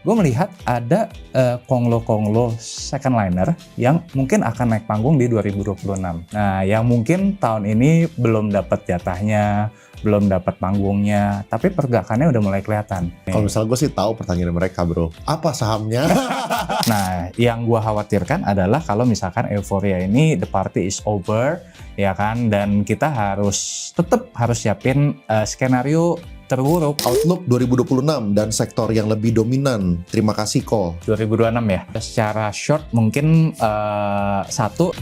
gue melihat ada konglo-konglo second liner yang mungkin akan naik panggung di 2026. Nah, yang mungkin tahun ini belum dapat jatahnya, belum dapat panggungnya, tapi pergerakannya udah mulai kelihatan. Kalau misalnya gue sih tahu pertanyaan mereka, bro. Apa sahamnya? Nah, yang gue khawatirkan adalah kalau misalkan euforia ini the party is over, ya kan, dan kita tetap harus siapin skenario terburuk. Outlook 2026 dan sektor yang lebih dominan. Terima kasih, Ko. 2026 ya. Secara short mungkin satu.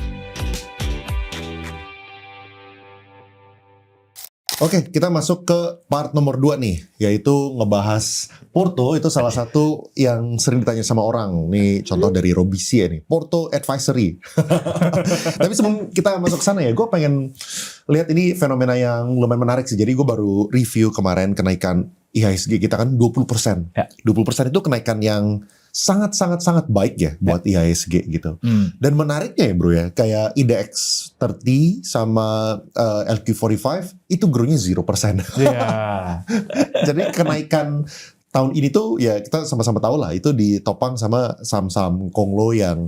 Oke, kita masuk ke part nomor 2 nih, yaitu ngebahas Porto. Itu salah satu yang sering ditanya sama orang. Nih contoh dari Robisi ya nih, Porto Advisory. Tapi sebelum kita masuk ke sana ya, gue pengen lihat ini fenomena yang lumayan menarik sih. Jadi gue baru review kemarin kenaikan IHSG kita kan 20%. Ya. 20% itu kenaikan yang sangat baik ya buat IHSG gitu. Dan menariknya ya bro ya, kayak IDX 30 sama LQ45 itu grow-nya 0%. Yeah. Jadi kenaikan tahun ini tuh ya kita sama-sama tahu lah itu ditopang sama saham-saham konglo yang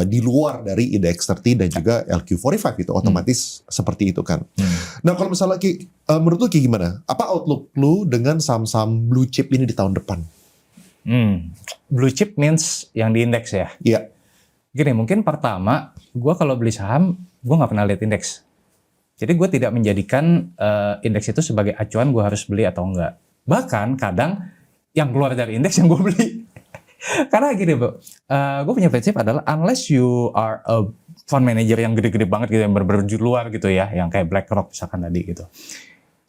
di luar dari IDX 30 dan juga LQ45 itu otomatis seperti itu kan. Nah kalau misalnya Ki, menurut lu Ki gimana? Apa outlook lu dengan saham-saham blue chip ini di tahun depan? Blue chip means yang di indeks ya? Iya. Gini, mungkin pertama, gue kalau beli saham, gue nggak pernah lihat indeks. Jadi gue tidak menjadikan indeks itu sebagai acuan gue harus beli atau enggak. Bahkan kadang yang keluar dari indeks yang gue beli. Karena gini bro, gue punya prinsip adalah unless you are a fund manager yang gede-gede banget gitu, yang bener-bener di luar gitu ya, yang kayak BlackRock misalkan tadi gitu.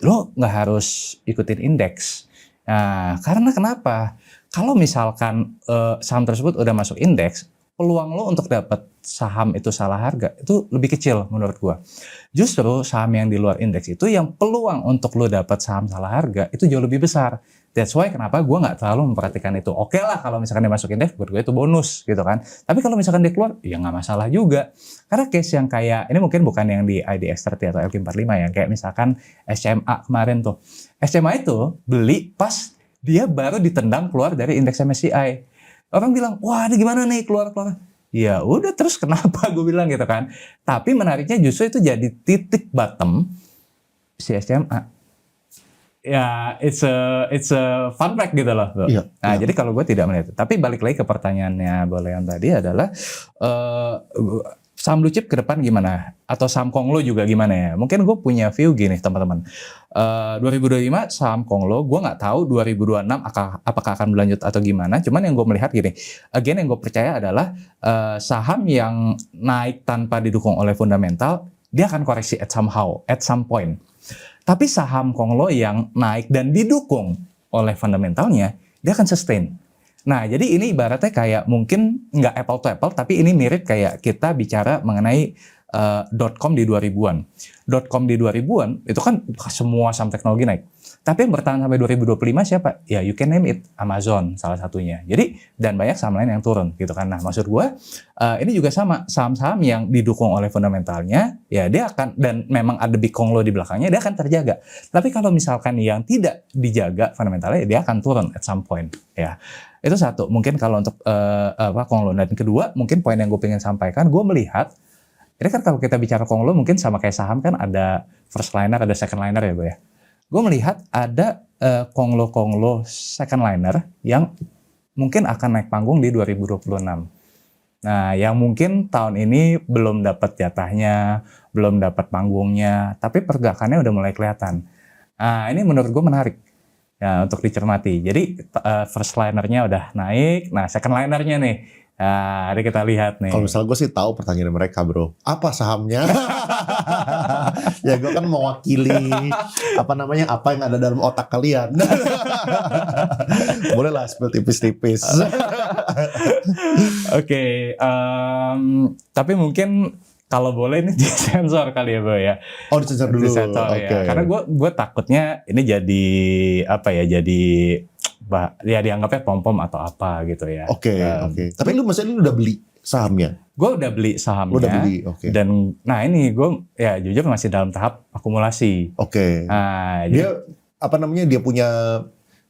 Lo nggak harus ikutin indeks. Nah, karena kenapa? Kalau misalkan saham tersebut udah masuk indeks, peluang lo untuk dapat saham itu salah harga itu lebih kecil menurut gua. Justru saham yang di luar indeks itu yang peluang untuk lo dapat saham salah harga itu jauh lebih besar. That's why kenapa gua nggak terlalu memperhatikan itu. Oke lah kalau misalkan dia masuk indeks, buat gue itu bonus gitu kan. Tapi kalau misalkan dia keluar, ya nggak masalah juga. Karena case yang kayak, ini mungkin bukan yang di IDX30 atau LQ45 ya, kayak misalkan SMA kemarin tuh. SMA itu beli pas dia baru ditendang keluar dari indeks MSCI. Orang bilang, wah ini gimana nih keluar. Ya udah terus kenapa gue bilang gitu kan. Tapi menariknya justru itu jadi titik bottom si SMA. Ya it's a fun fact gitu loh. Iya, Nah iya. jadi kalau gue tidak melihat itu. Tapi balik lagi ke pertanyaannya Bolehan tadi adalah saham blue chip ke depan gimana? Atau saham konglo juga gimana ya? Mungkin gue punya view gini teman-teman. 2025 saham konglo, gue nggak tahu 2026 apakah akan berlanjut atau gimana. Cuman yang gue melihat gini, again yang gue percaya adalah saham yang naik tanpa didukung oleh fundamental, dia akan koreksi at some point. Tapi saham konglo yang naik dan didukung oleh fundamentalnya, dia akan sustain. Nah, jadi ini ibaratnya kayak mungkin nggak apple to apple, tapi ini mirip kayak kita bicara mengenai .com di 2000-an. .com di 2000-an itu kan semua saham teknologi naik. Tapi yang bertahan sampai 2025 siapa? Ya you can name it, Amazon salah satunya. Jadi dan banyak saham lain yang turun gitu kan. Nah, maksud gue ini juga sama saham-saham yang didukung oleh fundamentalnya, ya dia akan, dan memang ada big konglo di belakangnya, dia akan terjaga. Tapi kalau misalkan yang tidak dijaga fundamentalnya, dia akan turun at some point ya. Itu satu, mungkin kalau untuk konglo. Dan kedua, mungkin poin yang gue pengen sampaikan, gue melihat, ini kan kalau kita bicara konglo mungkin sama kayak saham kan ada first liner, ada second liner ya gue ya. Gue melihat ada konglo-konglo second liner yang mungkin akan naik panggung di 2026. Nah, yang mungkin tahun ini belum dapat jatahnya, belum dapat panggungnya, tapi pergerakannya udah mulai kelihatan. Nah, ini menurut gue menarik. Ya, untuk dicermati. Jadi first linernya udah naik, nah second linernya nih. Nah, ini kita lihat nih. Kalau misalnya gue sih tahu pertanyaan mereka bro. Apa sahamnya? Ya gue kan mewakili apa yang ada dalam otak kalian. Boleh lah spill tipis-tipis. Oke, tapi mungkin kalau boleh ini disensor kali ya Bro ya. Oh disensor dulu. Disensor Okay. ya. Karena gue takutnya ini jadi apa ya, jadi ya dianggapnya pom-pom atau apa gitu ya. Oke. Tapi lu maksudnya lu udah beli sahamnya? Gue udah beli sahamnya. Lu udah beli, oke. Dan nah ini gue ya jujur masih dalam tahap akumulasi. Oke. Nah, Dia apa namanya, dia punya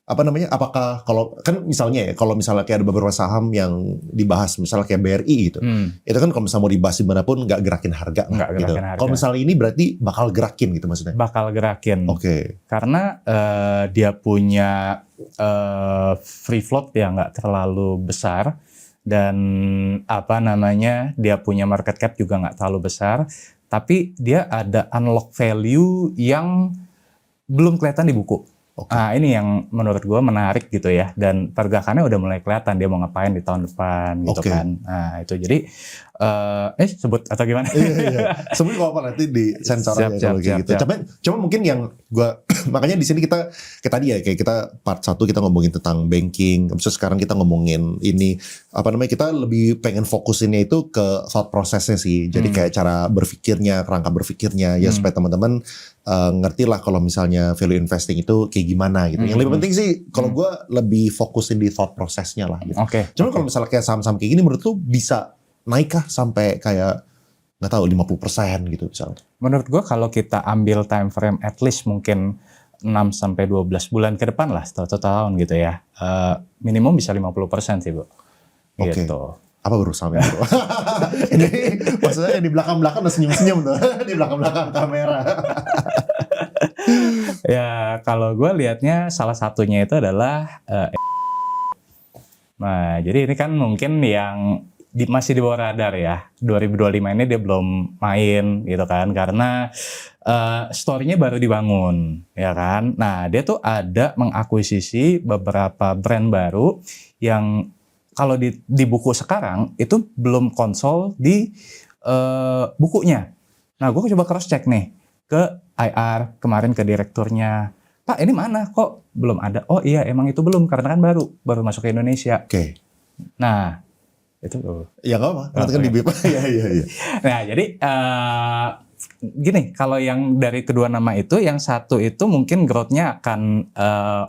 apakah kalau kan misalnya ya, kalau misalnya kayak ada beberapa saham yang dibahas, misalnya kayak BRI gitu, itu kan kalau misalnya mau dibahas dimanapun nggak gerakin harga Nggak gitu. gerakin harga. Kalau misalnya ini berarti bakal gerakin gitu maksudnya. Bakal gerakin. Oke. Karena dia punya free float yang nggak terlalu besar, dan dia punya market cap juga nggak terlalu besar, tapi dia ada unlock value yang belum kelihatan di buku. Oke. Nah, ini yang menurut gue menarik gitu ya, dan pergerakannya udah mulai kelihatan dia mau ngapain di tahun depan gitu Oke. kan. Nah itu jadi sebut atau gimana? Iya. Sebenarnya kalau apa nanti di sensor aja kalau kayak gitu. Cuma mungkin yang gua makanya di sini kita kayak tadi ya, kayak kita part 1 kita ngomongin tentang banking, terus sekarang kita ngomongin ini kita lebih pengen fokusinnya itu ke thought prosesnya sih. Jadi kayak cara berpikirnya, kerangka berpikirnya ya, supaya teman-teman ngerti lah kalau misalnya value investing itu kayak gimana gitu. Yang lebih penting sih kalau gua lebih fokusin di thought prosesnya lah gitu. Oke. Cuma kalau misalnya kayak saham-saham kayak gini menurut lu bisa naik kah sampai kayak nggak tahu 50% gitu misalnya? Menurut gue kalau kita ambil time frame at least mungkin 6-12 bulan ke depan lah, satu tahun gitu ya, minimum bisa 50% sih Bu. Oke. Gitu. Apa berusaha itu? Ini maksudnya yang di belakang-belakang udah senyum-senyum tuh. Di belakang-belakang kamera. Ya kalau gue lihatnya salah satunya itu adalah nah jadi ini kan mungkin yang masih di bawah radar ya. 2025 ini dia belum main gitu kan, karena story-nya baru dibangun ya kan. Nah dia tuh ada mengakuisisi beberapa brand baru yang kalau di buku sekarang itu belum konsol di bukunya. Nah gue coba cross check nih ke IR kemarin, ke direkturnya, Pak ini mana kok belum ada? Oh iya emang itu belum, karena kan baru masuk ke Indonesia. Oke. Nah itu Ya nggak apa, nanti kan di BIP. Iya. nah jadi gini, kalau yang dari kedua nama itu, yang satu itu mungkin growth-nya akan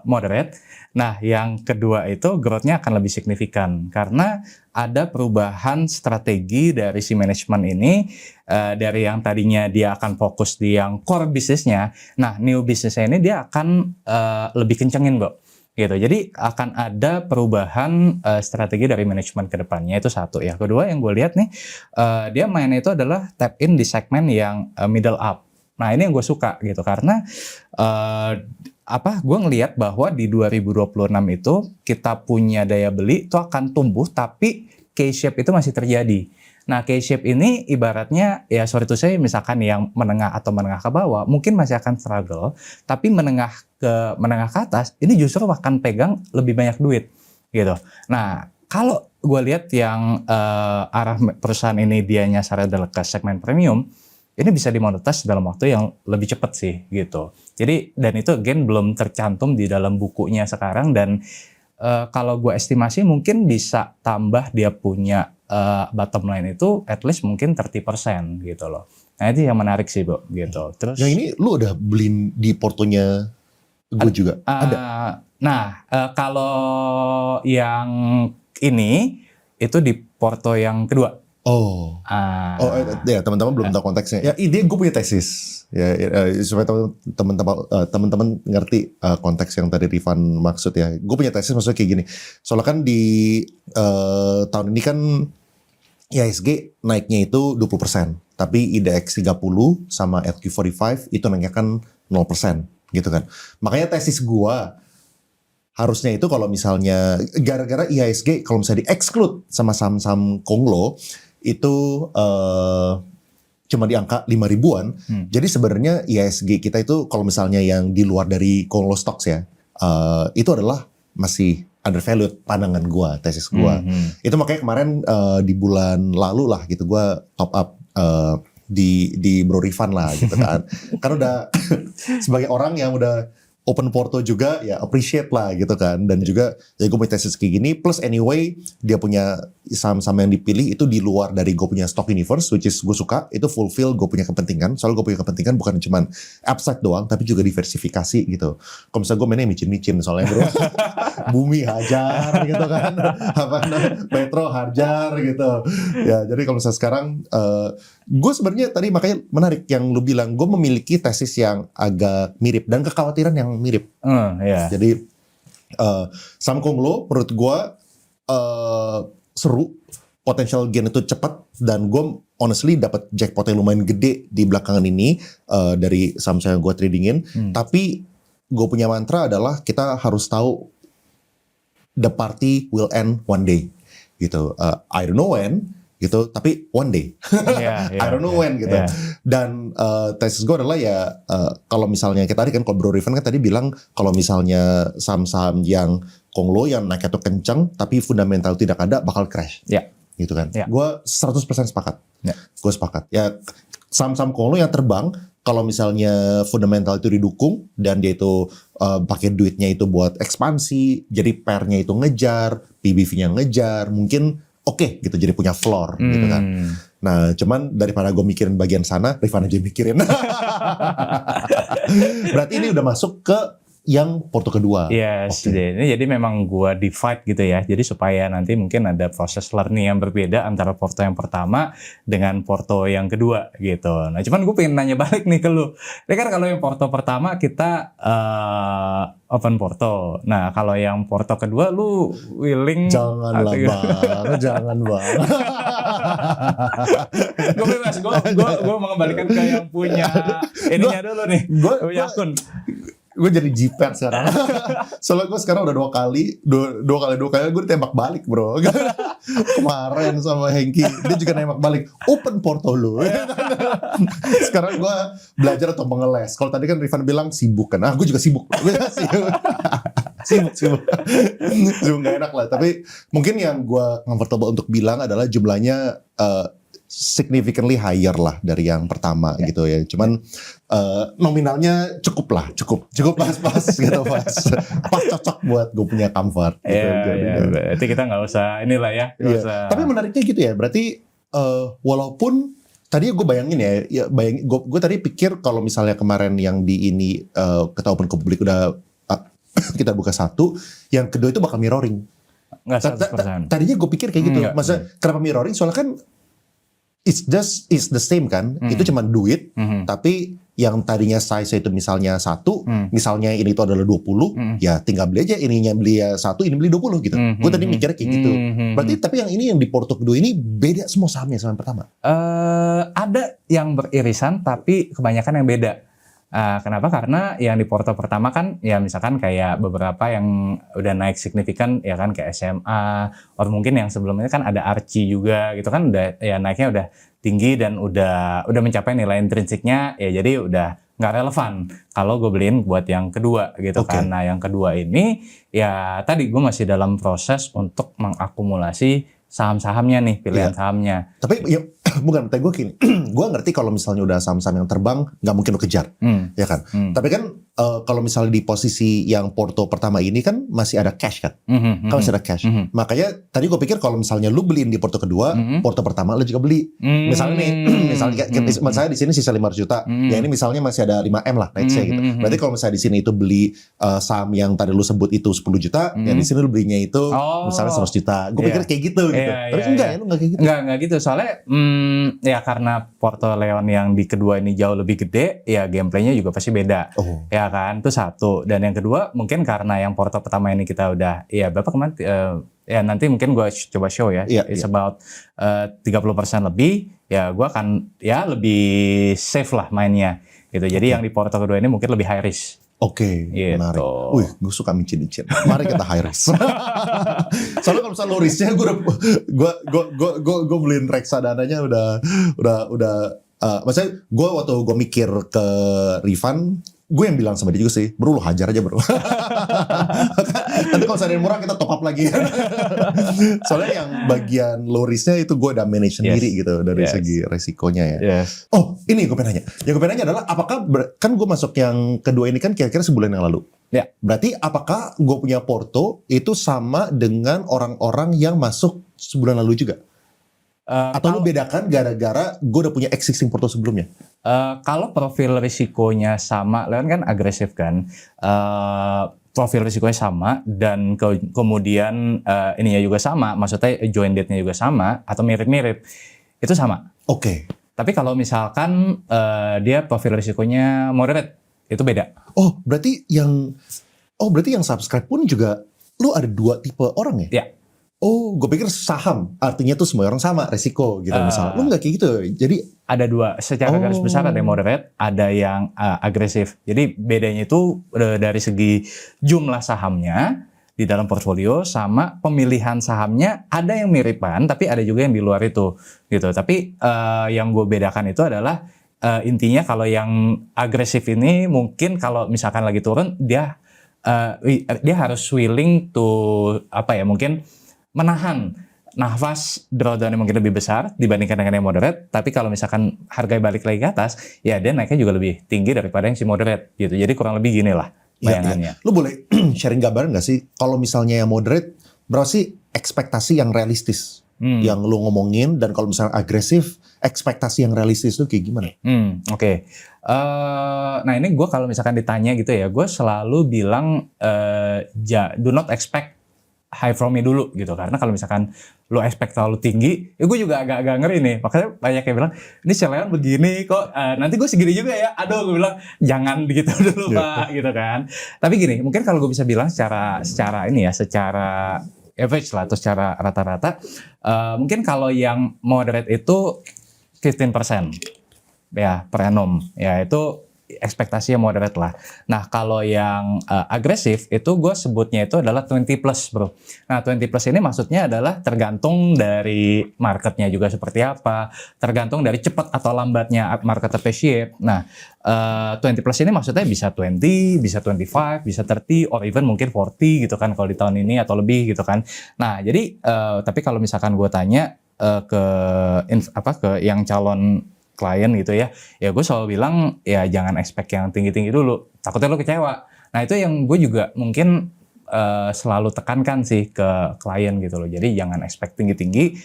moderate. Nah yang kedua itu growth-nya akan lebih signifikan karena ada perubahan strategi dari si manajemen ini, dari yang tadinya dia akan fokus di yang core bisnisnya. Nah new bisnisnya ini dia akan lebih kencengin kok. Gitu. Jadi akan ada perubahan strategi dari manajemen ke depannya, itu satu ya. Kedua yang gue lihat nih, dia mainnya itu adalah tap in di segmen yang middle up. Nah ini yang gue suka gitu, karena gue ngelihat bahwa di 2026 itu kita punya daya beli itu akan tumbuh, tapi K-shape itu masih terjadi. Nah K-shape ini ibaratnya ya sorry to say, misalkan yang menengah atau menengah ke bawah mungkin masih akan struggle, tapi menengah ke atas ini justru akan pegang lebih banyak duit gitu. Nah kalau gue lihat yang arah perusahaan ini dia nyasar adalah ke segmen premium, ini bisa dimonetize dalam waktu yang lebih cepat sih gitu. Jadi dan itu again belum tercantum di dalam bukunya sekarang, dan kalau gue estimasi mungkin bisa tambah dia punya bottom line itu at least mungkin 30% gitu loh. Nah itu yang menarik sih Bu gitu. Terus yang ini lu udah beli di portonya gue juga? Ada? Nah kalau yang ini itu di porto yang kedua. Ya teman-teman belum tahu konteksnya. Ya ide gue punya tesis. Ya supaya teman-teman ngerti konteks yang tadi Rifan maksud ya. Gue punya tesis maksudnya kayak gini. Soalnya kan di tahun ini kan IHSG naiknya itu 20%, tapi IDX 30 sama LQ45 itu naiknya kan 0% gitu kan. Makanya tesis gue harusnya itu kalau misalnya gara-gara IHSG kalau misalnya di-exclude sama saham-saham Konglo itu cuma di angka 5 ribuan. Jadi sebenarnya IHSG kita itu kalau misalnya yang di luar dari Konglo Stocks ya, itu adalah masih undervalued pandangan gua, tesis gua. Itu makanya kemarin di bulan lalu lah gitu gua top up di Bro Rifan lah gitu kan. Kan udah sebagai orang yang udah open porto juga ya appreciate lah gitu kan, dan juga ya gue punya tesis kayak gini, plus anyway dia punya saham-saham yang dipilih itu di luar dari gue punya stock universe, which is gue suka, itu fulfill gue punya kepentingan, soalnya gue punya kepentingan bukan cuma upside doang tapi juga diversifikasi gitu. Kalau misalnya gue mainnya micin-micin soalnya bro, bumi hajar gitu kan, petro hajar gitu ya. Jadi kalau misalnya sekarang gue sebenarnya tadi makanya menarik yang lu bilang, gue memiliki tesis yang agak mirip dan kekhawatiran yang mirip. Yeah. Jadi Sam Kong Lo menurut gue seru, potential gain itu cepat, dan gue honestly dapat jackpot yang lumayan gede di belakangan ini dari saham yang gue tradingin. Tapi gue punya mantra adalah kita harus tahu the party will end one day gitu. I don't know when gitu, tapi one day. I don't know when gitu. Dan tesis gue adalah ya kalau misalnya kita tadi kan, kalau Bro Riven kan tadi bilang kalau misalnya saham-saham yang Kong Lo yang naiknya tuh kencang tapi fundamental tidak ada, bakal crash. Gitu kan. Gue 100% sepakat. Gue sepakat. Ya saham-saham Kong Lo yang terbang kalau misalnya fundamental itu didukung dan dia itu pakai duitnya itu buat ekspansi, jadi PER-nya itu ngejar, PBV-nya ngejar, mungkin oke gitu, jadi punya floor gitu kan. Nah cuman daripada gue mikirin bagian sana, Rifan aja mikirin. Berarti ini udah masuk ke yang porto kedua. Yes, ini jadi memang gua divide gitu ya. Jadi supaya nanti mungkin ada proses learning yang berbeda antara porto yang pertama dengan porto yang kedua gitu. Nah, cuman gue pengen nanya balik nih ke lu. Ini kan kalau yang porto pertama kita open porto. Nah, kalau yang porto kedua lu willing? Janganlah bang, jangan bang. Gue bebas, gue mengembalikan ke yang punya ininya dulu nih. Gue punya akun. Gue jadi jiper sekarang. Soalnya gue sekarang udah dua kali gue ditembak balik bro. Kemarin sama Hengki, dia juga nembak balik. Open porto lu. Sekarang gue belajar atau mengeles. Kalau tadi kan Rifan bilang sibuk kan. Gue juga sibuk. Sibuk gak enak lah. Tapi mungkin yang gue comfortable untuk bilang adalah jumlahnya significantly higher lah dari yang pertama gitu ya. Cuman nominalnya cukup pas gitu, pas cocok buat gue punya comfort. Gitu. Berarti kita nggak usah inilah ya. Tapi menariknya gitu ya. Berarti walaupun tadi gue bayangin ya gue tadi pikir kalau misalnya kemarin yang di ini kita open ke publik udah kita buka satu, yang kedua itu bakal mirroring. Nggak 100%. Tadinya gue pikir kayak gitu. Maksudnya kenapa mirroring? Soalnya kan it's the same kan, itu cuma duit, tapi yang tadinya size itu misalnya 1, misalnya ini itu adalah 20, ya tinggal beli aja, ininya beli 1, ini beli 20 gitu. Gue tadi mikirnya kayak gitu. Berarti tapi yang ini yang di porto kedua ini beda semua sahamnya sama yang pertama? Ada yang beririsan, tapi kebanyakan yang beda. Kenapa? Karena yang di porto pertama kan ya misalkan kayak beberapa yang udah naik signifikan ya kan, kayak SMA, atau mungkin yang sebelumnya kan ada Archie juga gitu kan, udah ya naiknya udah tinggi dan udah mencapai nilai intrinsiknya ya, jadi udah nggak relevan kalau gue beliin buat yang kedua gitu kan. Nah yang kedua ini ya tadi gue masih dalam proses untuk mengakumulasi saham-sahamnya nih, pilihan sahamnya. Tapi ya, bukan, tapi gue gini, gue ngerti kalau misalnya udah saham-saham yang terbang, nggak mungkin lo kejar, ya kan? Tapi kan kalau misalnya di posisi yang porto pertama ini kan masih ada cash kan? Kan masih ada cash. Makanya tadi gue pikir kalau misalnya lu beliin di porto kedua, porto pertama lu juga beli. Misalnya nih, misalnya di sini sisa 500 juta, ya ini misalnya masih ada 5M lah, let's say gitu. Berarti kalau misalnya di sini itu beli saham yang tadi lu sebut itu 10 juta, ya di sini lu belinya itu misalnya 100 juta. Gue pikir kayak gitu. Tapi enggak ya, lu enggak kayak gitu. Enggak gitu. Soalnya ya karena Porto Leon yang di kedua ini jauh lebih gede, ya gameplaynya juga pasti beda. Ya kan, itu satu. Dan yang kedua mungkin karena yang Porto pertama ini kita udah, ya berapa kemarin? Ya nanti mungkin gue coba show ya. It's about 30% lebih. Ya gue akan ya lebih safe lah mainnya. Gitu. Jadi yang di Porto kedua ini mungkin lebih high risk. Gitu. Menarik. Wih, gue suka micin-micin. Mari kita high risk. Soalnya kalau misalnya low risknya gue beliin reksadananya udah maksudnya gue waktu gue mikir ke Rifan, gue yang bilang sama dia juga sih, bro lu hajar aja bro. Nanti kalau misalnya murah kita top up lagi. Soalnya yang bagian low risknya itu gue udah manage sendiri gitu dari segi resikonya ya. Oh ini gue pengen nanya. Yang gue pengen nanya adalah apakah kan gue masuk yang kedua ini kan kira-kira sebulan yang lalu. Berarti apakah gue punya porto itu sama dengan orang-orang yang masuk sebulan lalu juga? Atau lu bedakan gara-gara gue udah punya existing porto sebelumnya? Kalau profil risikonya sama, Leon kan agresif kan, profil risikonya sama dan kemudian ininya juga sama, maksudnya join date-nya juga sama atau mirip-mirip, itu sama. Tapi kalau misalkan dia profil risikonya moderate, itu beda. Oh, berarti yang Oh berarti yang subscribe pun juga lu ada 2 tipe orang ya? Ya. Oh, gue pikir saham artinya tuh semua orang sama resiko gitu misalnya. Lu nggak kayak gitu. Jadi ada 2 secara garis besar, ada yang moderate, ada yang agresif. Jadi bedanya itu dari segi jumlah sahamnya di dalam portfolio sama pemilihan sahamnya, ada yang miripan tapi ada juga yang di luar itu gitu. Tapi yang gue bedakan itu adalah intinya kalau yang agresif ini mungkin kalau misalkan lagi turun dia harus willing to mungkin menahan nafas drawdown yang mungkin lebih besar dibandingkan dengan yang moderate. Tapi kalau misalkan harga balik lagi ke atas, ya dia naiknya juga lebih tinggi daripada yang si moderate gitu. Jadi kurang lebih gini lah bayangannya. Ya. Lu boleh sharing gambaran nggak sih kalau misalnya yang moderate berapa sih ekspektasi yang realistis yang lu ngomongin, dan kalau misalnya agresif ekspektasi yang realistis tuh kayak gimana? Oke. Nah ini gue kalau misalkan ditanya gitu ya, gue selalu bilang do not expect high from me dulu gitu, karena kalau misalkan lo expect terlalu tinggi, ya gue juga agak ngeri nih. Makanya banyak yang bilang ini si Leon begini kok, nanti gue segini juga ya. Aduh, gue bilang jangan begitu dulu Pak, gitu kan. Tapi gini, mungkin kalau gue bisa bilang secara average lah atau secara rata-rata, mungkin kalau yang moderate itu 15% ya per annum, ya itu ekspektasi yang moderate lah. Nah kalau yang agresif itu gue sebutnya itu adalah 20 plus bro. Nah 20 plus ini maksudnya adalah tergantung dari marketnya juga seperti apa, tergantung dari cepat atau lambatnya market appreciate. Nah 20 plus ini maksudnya bisa 20, bisa 25, bisa 30, or even mungkin 40 gitu kan kalau di tahun ini atau lebih gitu kan. Nah jadi tapi kalau misalkan gue tanya ke yang calon klien gitu ya gue selalu bilang ya jangan expect yang tinggi-tinggi dulu, takutnya lo kecewa. Nah itu yang gue juga mungkin selalu tekankan sih ke klien gitu loh. Jadi jangan expect tinggi-tinggi,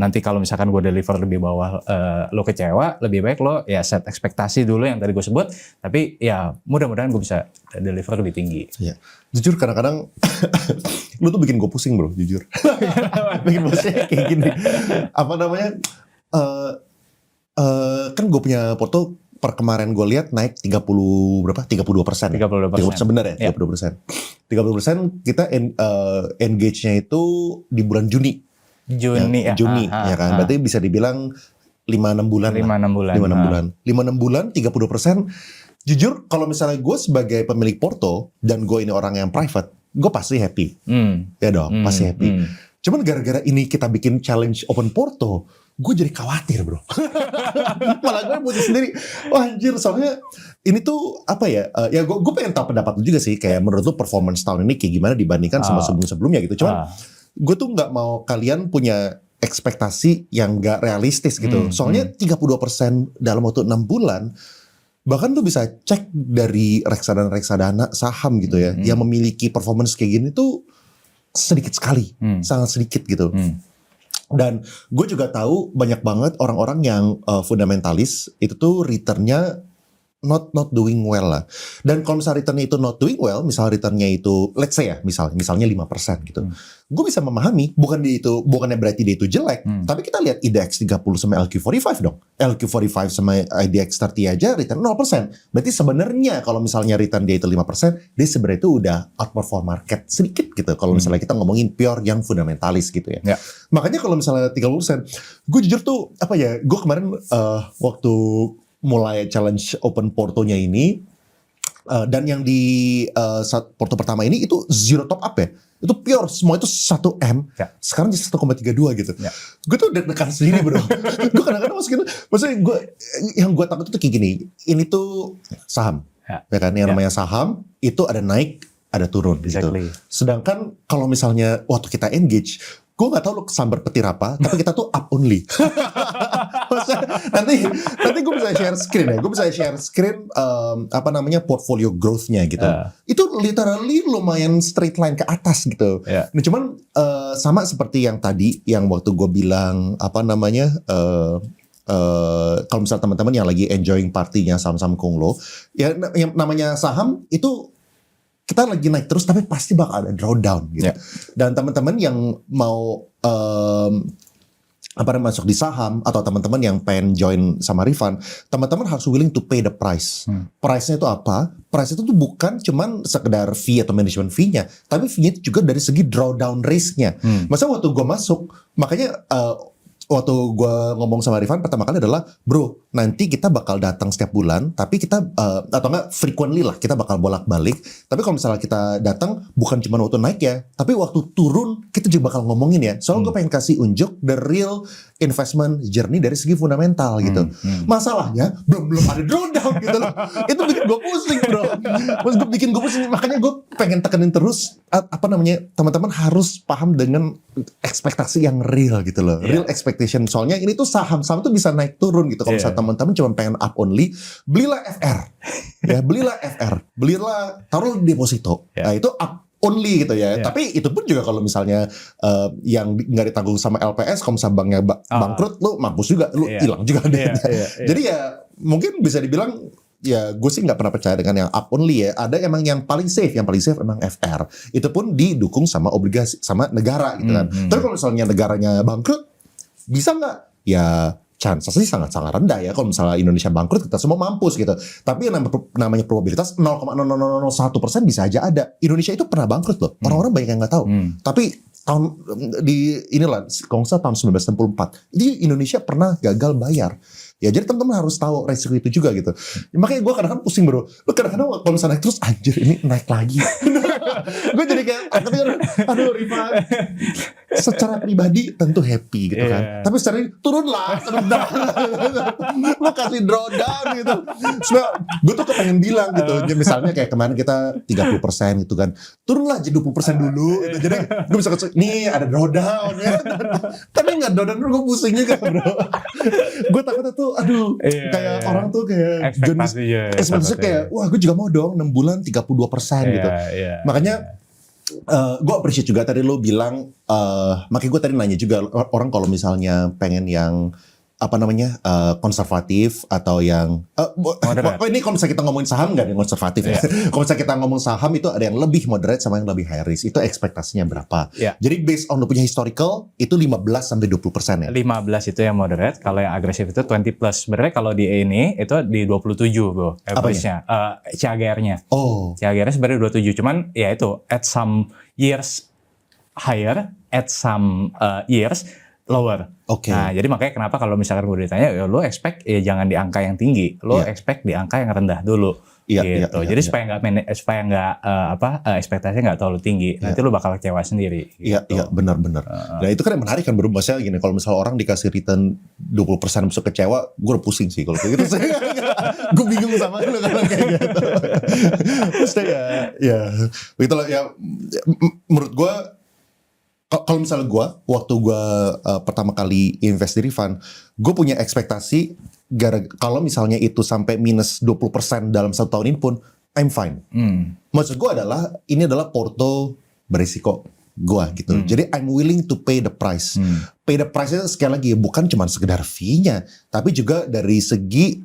nanti kalau misalkan gue deliver lebih bawah lo kecewa, lebih baik lo ya set ekspektasi dulu yang tadi gue sebut, tapi ya mudah-mudahan gue bisa deliver lebih tinggi. Ya. Jujur kadang-kadang lu tuh bikin gue pusing bro, jujur. Bikin pusing kayak gini. Apa namanya? Kan gue punya porto per kemarin gue lihat naik 32%. 32%. Benar ya? 30%. 30% kita engage-nya itu di bulan Juni. Juni ya kan. Berarti bisa dibilang 5-6 bulan. 5-6 bulan 30%. Jujur kalau misalnya gue sebagai pemilik porto dan gue ini orang yang private, gue pasti happy. Ya dong, pasti happy. Cuman gara-gara ini kita bikin challenge open porto, gue jadi khawatir bro. Malah gue pusing sendiri. Wah anjir, soalnya ini tuh apa ya? Ya gue pengen tahu pendapat lu juga sih. Kayak menurut lu performance tahun ini kayak gimana dibandingkan sama sebelum-sebelumnya gitu. Cuman gue tuh nggak mau kalian punya ekspektasi yang nggak realistis gitu. Soalnya 32% dalam waktu 6 bulan. Bahkan lu bisa cek dari reksadana saham gitu ya. Yang memiliki performance kayak gini tuh sedikit sekali. Sangat sedikit gitu. Dan gue juga tahu banyak banget orang-orang yang fundamentalis itu tuh returnnya not doing well lah. Dan kalau misalnya returnnya itu not doing well, misalnya returnnya itu let's say ya, misalnya 5% gitu. Gue bisa memahami, bukannya berarti dia itu jelek, tapi kita lihat IDX 30 sama LQ45 dong. LQ45 sama IDX 30 aja return 0%. Berarti sebenarnya kalau misalnya return dia itu 5%, dia sebenarnya itu udah outperform market sedikit gitu. Kalau misalnya kita ngomongin pure yang fundamentalis gitu ya. Makanya kalau misalnya 30%, gue jujur tuh gue kemarin waktu mulai challenge open portonya ini, dan yang di porto pertama ini itu zero top up ya, itu pure semua itu 1M, sekarang jadi 1,32 gitu. Gue tuh deg-degan sendiri bro. Gue kadang-kadang maksudnya yang gue takut itu kayak gini, ini tuh saham, ya kan, yang namanya saham itu ada naik ada turun gitu. Sedangkan kalau misalnya waktu kita engage, gue gak tahu lo kesambar petir apa, tapi kita tuh up only. nanti gue bisa share screen ya. Gue bisa share screen portfolio growth-nya gitu. Itu literally lumayan straight line ke atas gitu. Nah cuman sama seperti yang tadi, yang waktu gue bilang kalau misalnya teman-teman yang lagi enjoying partinya saham-saham Konglo, ya yang namanya saham itu kita lagi naik terus tapi pasti bakal ada drawdown gitu. Dan teman-teman yang mau masuk di saham atau teman-teman yang pengen join sama Rifan, teman-teman harus willing to pay the price. Price-nya itu apa? Price itu tuh bukan cuman sekedar fee atau management fee-nya, tapi fee-nya itu juga dari segi drawdown risk-nya. Maksudnya waktu gue masuk, makanya waktu gue ngomong sama Rifan pertama kali adalah, bro, nanti kita bakal datang setiap bulan, tapi kita atau enggak frequently lah, kita bakal bolak-balik. Tapi kalau misalnya kita datang bukan cuma waktu naik ya, tapi waktu turun kita juga bakal ngomongin ya. Soalnya gue pengen kasih unjuk the real investment journey dari segi fundamental gitu. Masalahnya belum ada drawdown gitu loh. Itu bikin gue pusing, bro. Bikin gue pusing, makanya gue pengen tekenin terus teman-teman harus paham dengan ekspektasi yang real gitu loh. Real expectation. Soalnya ini tuh saham tuh bisa naik turun gitu. Kalau misalnya teman-teman cuma pengen up only, belilah FR. Ya, belilah FR. Belilah, taruh deposito. Nah, itu up only gitu ya. Tapi itu pun juga kalau misalnya yang nggak ditanggung sama LPS, kalau misalnya banknya bangkrut, lu mampus juga, lu hilang juga deh. Jadi ya mungkin bisa dibilang, ya gue sih nggak pernah percaya dengan yang up only ya. Ada emang yang paling safe emang FR. Itu pun didukung sama obligasi, sama negara gitu kan. Tapi kalau misalnya negaranya bangkrut, bisa nggak? Ya chance sih sangat-sangat rendah ya. Kalau misalnya Indonesia bangkrut, kita semua mampus gitu. Tapi yang namanya probabilitas 0,0001% bisa aja ada. Indonesia itu pernah bangkrut loh. Orang-orang banyak yang nggak tahu. Tapi kalau nggak salah tahun 1964, itu Indonesia pernah gagal bayar. Ya jadi teman-teman harus tahu resiko itu juga gitu. Makanya gue kadang-kadang pusing, bro. Lu kadang-kadang kalau misalnya naik terus, anjir ini naik lagi. Gue jadi kayak, aduh Rifan. Secara pribadi tentu happy gitu kan. Tapi secara ini turunlah sebentar. Lu kasih drawdown gitu. Sebenarnya gue tuh kepengen bilang gitu. Misalnya kayak kemarin kita 30% gitu kan. Turunlah jadi 20% dulu gitu. Jadi gue bisa kasih, nih ada drawdown ya. Tapi gak drawdown dulu, gue pusing juga, bro. Gue takutnya tuh kayak orang tuh kayak ekspektasinya kayak, wah gue juga mau dong 6 bulan 32% gitu. Makanya gue appreciate juga tadi lo bilang, makanya gue tadi nanya juga orang kalau misalnya pengen yang konservatif atau yang ini kalau misalnya kita ngomongin saham nggak ada yang konservatif ya. Kalau misalnya kita ngomong saham itu ada yang lebih moderate sama yang lebih high risk. Itu ekspektasinya berapa? Jadi based on lo punya historical itu 15-20% ya. 15 itu yang moderate, kalau yang agresif itu 20+. Sebenarnya kalau di ini itu di 27 bro. Average-nya. CAGR-nya. CAGR-nya sebenarnya 27, cuman ya itu at some years higher, at some years lower. Nah, jadi makanya kenapa kalau misalkan gue ditanya, ya lo expect ya jangan di angka yang tinggi, lo expect di angka yang rendah dulu. Gitu. Jadi supaya nggak ekspektasinya nggak terlalu tinggi, nanti lo bakal kecewa sendiri. Iya, benar-benar. Nah itu kan yang menarik kan, bro. Maksudnya gini, kalau misalnya orang dikasih return 20% bisa kecewa, gue udah pusing sih kalau kayak gitu. Gue bingung sama lo kalau kayak gitu. Maksudnya ya begitulah ya. Menurut gue, kalau misalnya waktu gue pertama kali invest di Rifan, gue punya ekspektasi kalau misalnya itu sampai minus 20% dalam 1 tahun ini pun, I'm fine. Maksud gue adalah, ini adalah porto berisiko gue gitu. Jadi I'm willing to pay the price. Pay the price itu sekali lagi bukan cuma sekedar fee-nya, tapi juga dari segi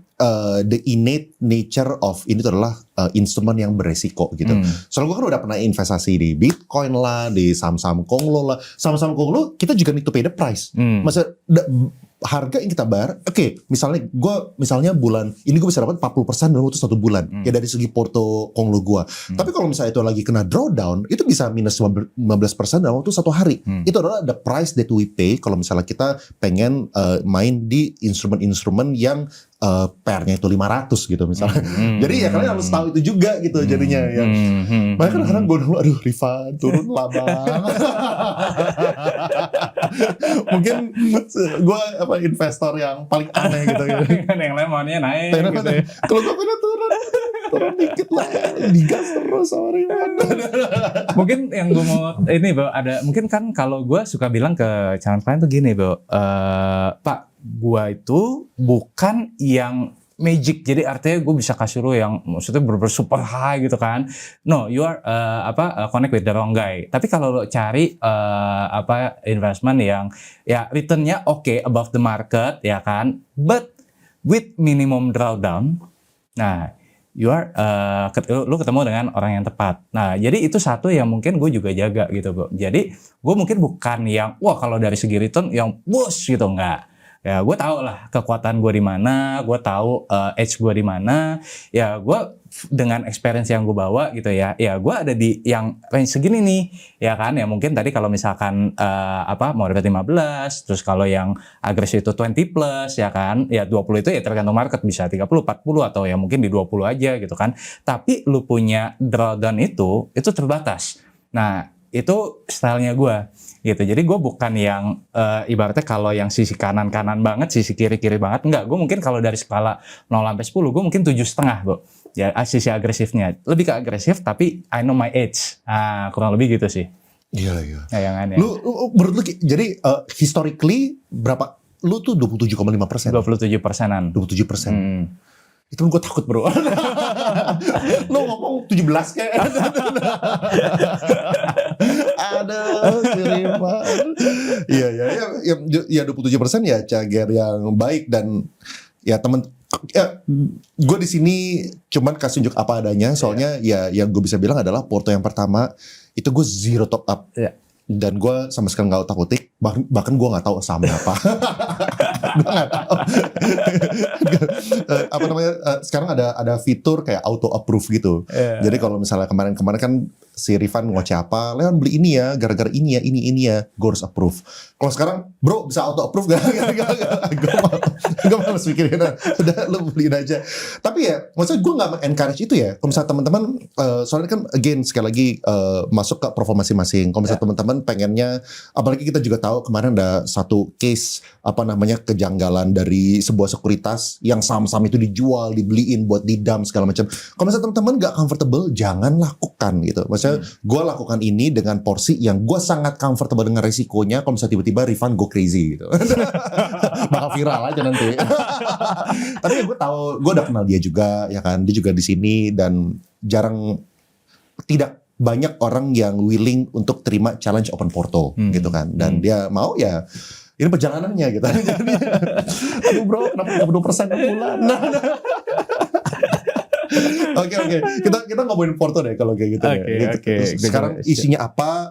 the innate nature of ini tuh adalah instrumen yang beresiko gitu. Soalnya gue kan udah pernah investasi di Bitcoin lah, di saham-saham Konglo lah. Saham-saham Konglo kita juga need to pay the price. Maksudnya harga yang kita bayar, misalnya bulan ini gue bisa dapat 40% dalam waktu 1 bulan. Ya dari segi porto Konglo gue. Tapi kalau misalnya itu lagi kena drawdown, itu bisa minus 15% dalam waktu 1 hari. Itu adalah the price that we pay kalau misalnya kita pengen main di instrumen-instrumen yang PR-nya itu 500 gitu misalnya. Jadi ya kalian harus tahu itu juga gitu jadinya. Makanya kadang-kadang gue dulu, aduh Rifan turun lah bang. Mungkin gue investor yang paling aneh gitu. Yang lain maunya naik gitu ya. Kalau gue pernah turun dikit lah, digas terus sama Rifan. Mungkin yang gue mau ini bro, mungkin kan kalau gue suka bilang ke calon klien tuh gini bro, Pak, gue itu bukan yang magic, jadi artinya gue bisa kasih lo yang maksudnya super high gitu kan. No, you are connect with the wrong guy. Tapi kalau lo cari investment yang ya returnnya oke, above the market ya kan, but with minimum drawdown. Nah, lu ketemu dengan orang yang tepat. Nah, jadi itu satu yang mungkin gue juga jaga gitu, bro. Jadi gue mungkin bukan yang wah kalau dari segi return yang bos gitu, enggak. Ya gue tahu lah kekuatan gue di mana, gue tahu edge gue di mana. Ya gue dengan experience yang gue bawa gitu ya gue ada di yang range segini nih, ya kan. Ya mungkin tadi kalau misalkan mau dapat 15, terus kalau yang agresif itu 20 plus, ya kan. Ya 20 itu ya tergantung market, bisa 30, 40 atau ya mungkin di 20 aja gitu kan. Tapi lu punya drawdown itu terbatas. Nah, itu stylenya gue gitu. Jadi gue bukan yang ibaratnya kalau yang sisi kanan banget, sisi kiri banget, enggak. Gue mungkin kalau dari skala 0 sampai 10 gue mungkin 7,5, bro. Ya sisi agresifnya lebih ke agresif tapi I know my age. Kurang lebih gitu sih. Iya. Tayangannya. Lu menurut lu jadi historically berapa? Lu tuh 27,5%. 27%-an. 27%. Itu gue takut, bro. Lu ngomong 17 kayak. Aduh, kiriman. Iya 27% ya cager yang baik dan ya temen. Gue di sini cuman kasih unjuk apa adanya. Soalnya ya yang gue bisa bilang adalah Porto yang pertama itu gue zero top up. Yeah. Dan gue sama sekali nggak otak-atik, bahkan gue nggak tahu sahamnya apa. Gue nggak tahu. Sekarang ada fitur kayak auto approve gitu. Yeah. Jadi kalau misalnya kemarin kan si Rifan ngoceh apa, Leon beli ini ya, gara-gara ini ya, gue harus approve. Kalau sekarang, bro bisa auto approve gak? Gue malas mikirin, udah lu beliin aja. Tapi ya, maksudnya gue gak encourage itu ya. Kalau misalnya teman-teman, soalnya kan again sekali lagi masuk ke performa masing-masing. Kalau misalnya teman-teman pengennya, apalagi kita juga tahu kemarin ada satu case kejanggalan dari sebuah sekuritas yang saham-saham itu dijual, dibeliin buat didam segala macam. Kalau misalnya teman-teman gak comfortable, jangan lakukan gitu. Maksudnya gue lakukan ini dengan porsi yang gue sangat comfortable dengan risikonya. Kalau misalnya tiba-tiba refund go crazy gitu. Bakal viral aja nanti. Tapi gue tahu, gue udah kenal dia juga, ya kan. Dia juga di sini dan tidak banyak orang yang willing untuk terima challenge open porto gitu kan. Dan dia mau ya. Ini perjalanannya gitu. Jadi, aduh bro, kenapa 32% per bulan? Oke. Kita ngomongin Porto deh kalau kayak gitu. Oke. Sekarang isinya apa?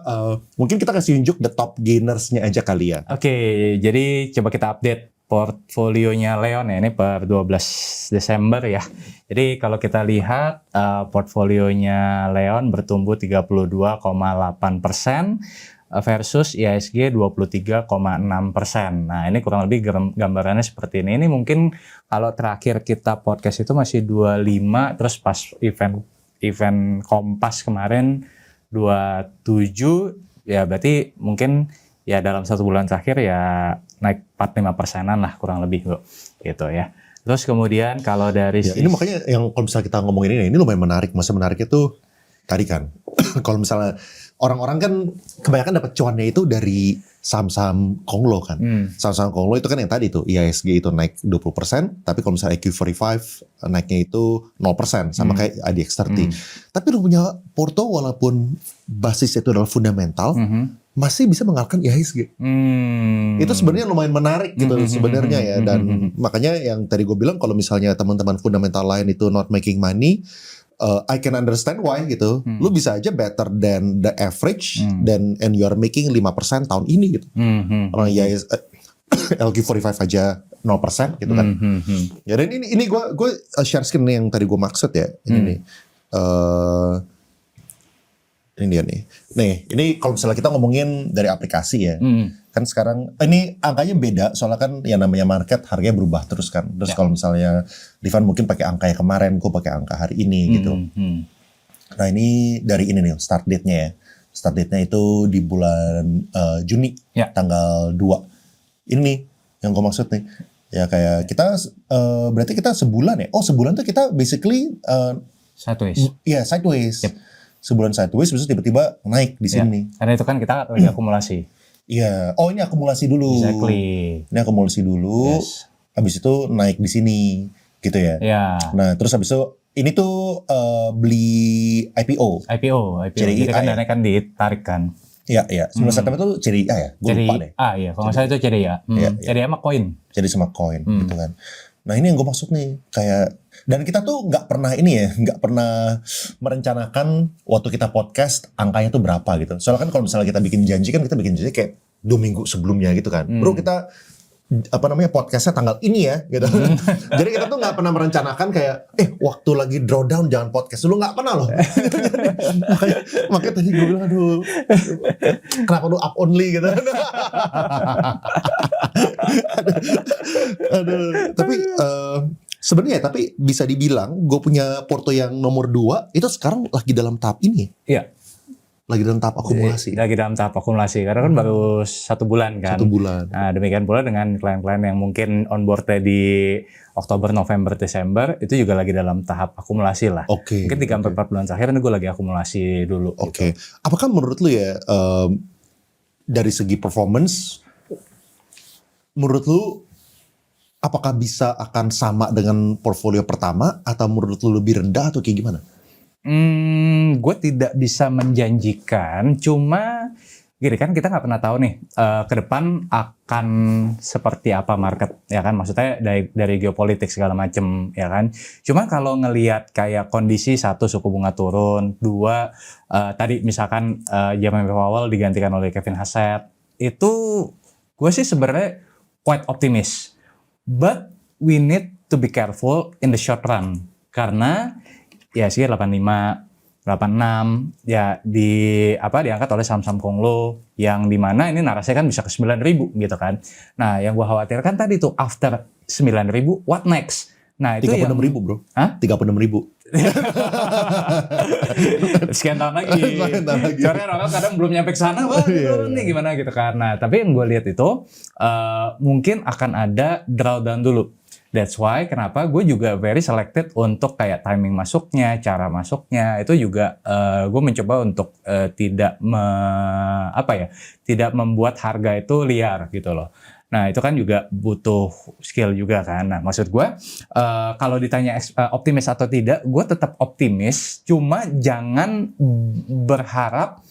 Mungkin kita kasih unjuk the top gainers-nya aja kali ya. Oke, jadi coba kita update portfolionya Leon ya. Ini per 12 Desember ya. Jadi kalau kita lihat portfolionya Leon bertumbuh 32,8%. Versus IHSG 23,6%. Nah ini kurang lebih gambarannya seperti ini. Ini mungkin kalau terakhir kita podcast itu masih 25, terus pas event Kompas kemarin 27, ya berarti mungkin ya dalam 1 bulan terakhir ya naik 45%-an lah kurang lebih gitu ya. Terus kemudian kalau dari ini makanya yang kalau misalnya kita ngomongin ini lumayan menarik. Masa menariknya tuh tadi kan kalau misalnya orang-orang kan kebanyakan dapat cuannya itu dari saham-saham Konglo kan. Saham-saham Konglo itu kan yang tadi tuh IHSG itu naik 20%, tapi kalau misalnya EQ45 naiknya itu 0% sama kayak IDX30. Tapi lu punya Porto walaupun basis itu adalah fundamental, masih bisa mengalahkan IHSG. Itu sebenarnya lumayan menarik gitu sebenarnya ya. Dan makanya yang tadi gue bilang kalau misalnya teman-teman fundamental lain itu not making money, I can understand why gitu. Lu bisa aja better than the average and you are making 5% tahun ini gitu. Orang ya LQ45 aja 0% gitu kan. Ya dan ini gue share screen yang tadi gue maksud ya. Ini nih. Ini dia nih. Nih, ini kalau misalnya kita ngomongin dari aplikasi ya. Kan sekarang ini angkanya beda soalnya kan yang namanya market harganya berubah terus kan. Terus kalau misalnya Rifan mungkin pakai angka yang kemarin, gue pakai angka hari ini gitu. Nah ini dari ini nih start date-nya ya. Start date-nya itu di bulan Juni tanggal 2. Ini nih yang gue maksud nih. Ya kayak kita berarti kita sebulan ya. Oh sebulan tuh kita basically sideways. Iya sideways. Sebulan sideways terus tiba-tiba naik di sini. Karena itu kan kita lagi akumulasi. Iya, oh ini akumulasi dulu. Exactly. Ini akumulasi dulu. Yes. Habis itu naik di sini, gitu ya. Nah, terus habis itu ini tuh beli IPO. Jadi kan dana kan ditarik kan. Iya. Sebelum September itu CDI ya? Gue lupa deh. Iya. Kalau nggak salah itu CDI. CDI sama koin. Jadi sama koin, gitu kan. Nah ini yang gue maksud nih, kayak, dan kita tuh nggak pernah merencanakan waktu kita podcast angkanya tuh berapa gitu. Soalnya kan kalau misalnya kita bikin janji kayak 2 minggu sebelumnya gitu kan. Bro, kita podcastnya tanggal ini ya gitu. Jadi kita tuh nggak pernah merencanakan kayak waktu lagi drawdown jangan podcast dulu, nggak pernah loh. makanya tadi gue bilang aduh kenapa lu up only gitu. aduh. Tapi sebenarnya tapi bisa dibilang gue punya porto yang nomor 2 itu sekarang lagi dalam tahap ini. Iya. Lagi dalam tahap akumulasi. Lagi dalam tahap akumulasi karena kan baru 1 bulan kan. 1 bulan. Nah, demikian pula dengan klien-klien yang mungkin onboardnya di Oktober, November, Desember itu juga lagi dalam tahap akumulasi lah. Oke. Mungkin 3-4 bulan terakhir ini gue lagi akumulasi dulu. Oke. Gitu. Apakah menurut lu ya dari segi performance, menurut lu apakah bisa akan sama dengan portfolio pertama atau menurut lu lebih rendah atau kayak gimana? Gue tidak bisa menjanjikan, cuma gini kan kita nggak pernah tahu nih ke depan akan seperti apa market ya kan, maksudnya dari geopolitik segala macem ya kan. Cuma kalau ngelihat kayak kondisi 1 suku bunga turun, 2 tadi misalkan Jerome Powell digantikan oleh Kevin Hassett, itu gue sih sebenarnya quite optimis, but we need to be careful in the short run karena ya sih 85, 86 ya diangkat oleh saham-saham Konglo yang dimana ini narasinya kan bisa ke 9.000 gitu kan. Nah yang gue khawatirkan tadi tuh after 9.000 what next? Nah itu 36.000 bro. Hah? 36.000. Sekian tahun lagi. Karena orang kadang belum nyampe ke sana, wah nih gimana gitu kan. Nah tapi yang gue lihat itu mungkin akan ada drawdown dulu. That's why kenapa gue juga very selected untuk kayak timing masuknya, cara masuknya itu juga gue mencoba untuk tidak membuat harga itu liar gitu loh. Nah itu kan juga butuh skill juga kan. Nah maksud gue kalau ditanya optimis atau tidak, gue tetap optimis. Cuma jangan berharap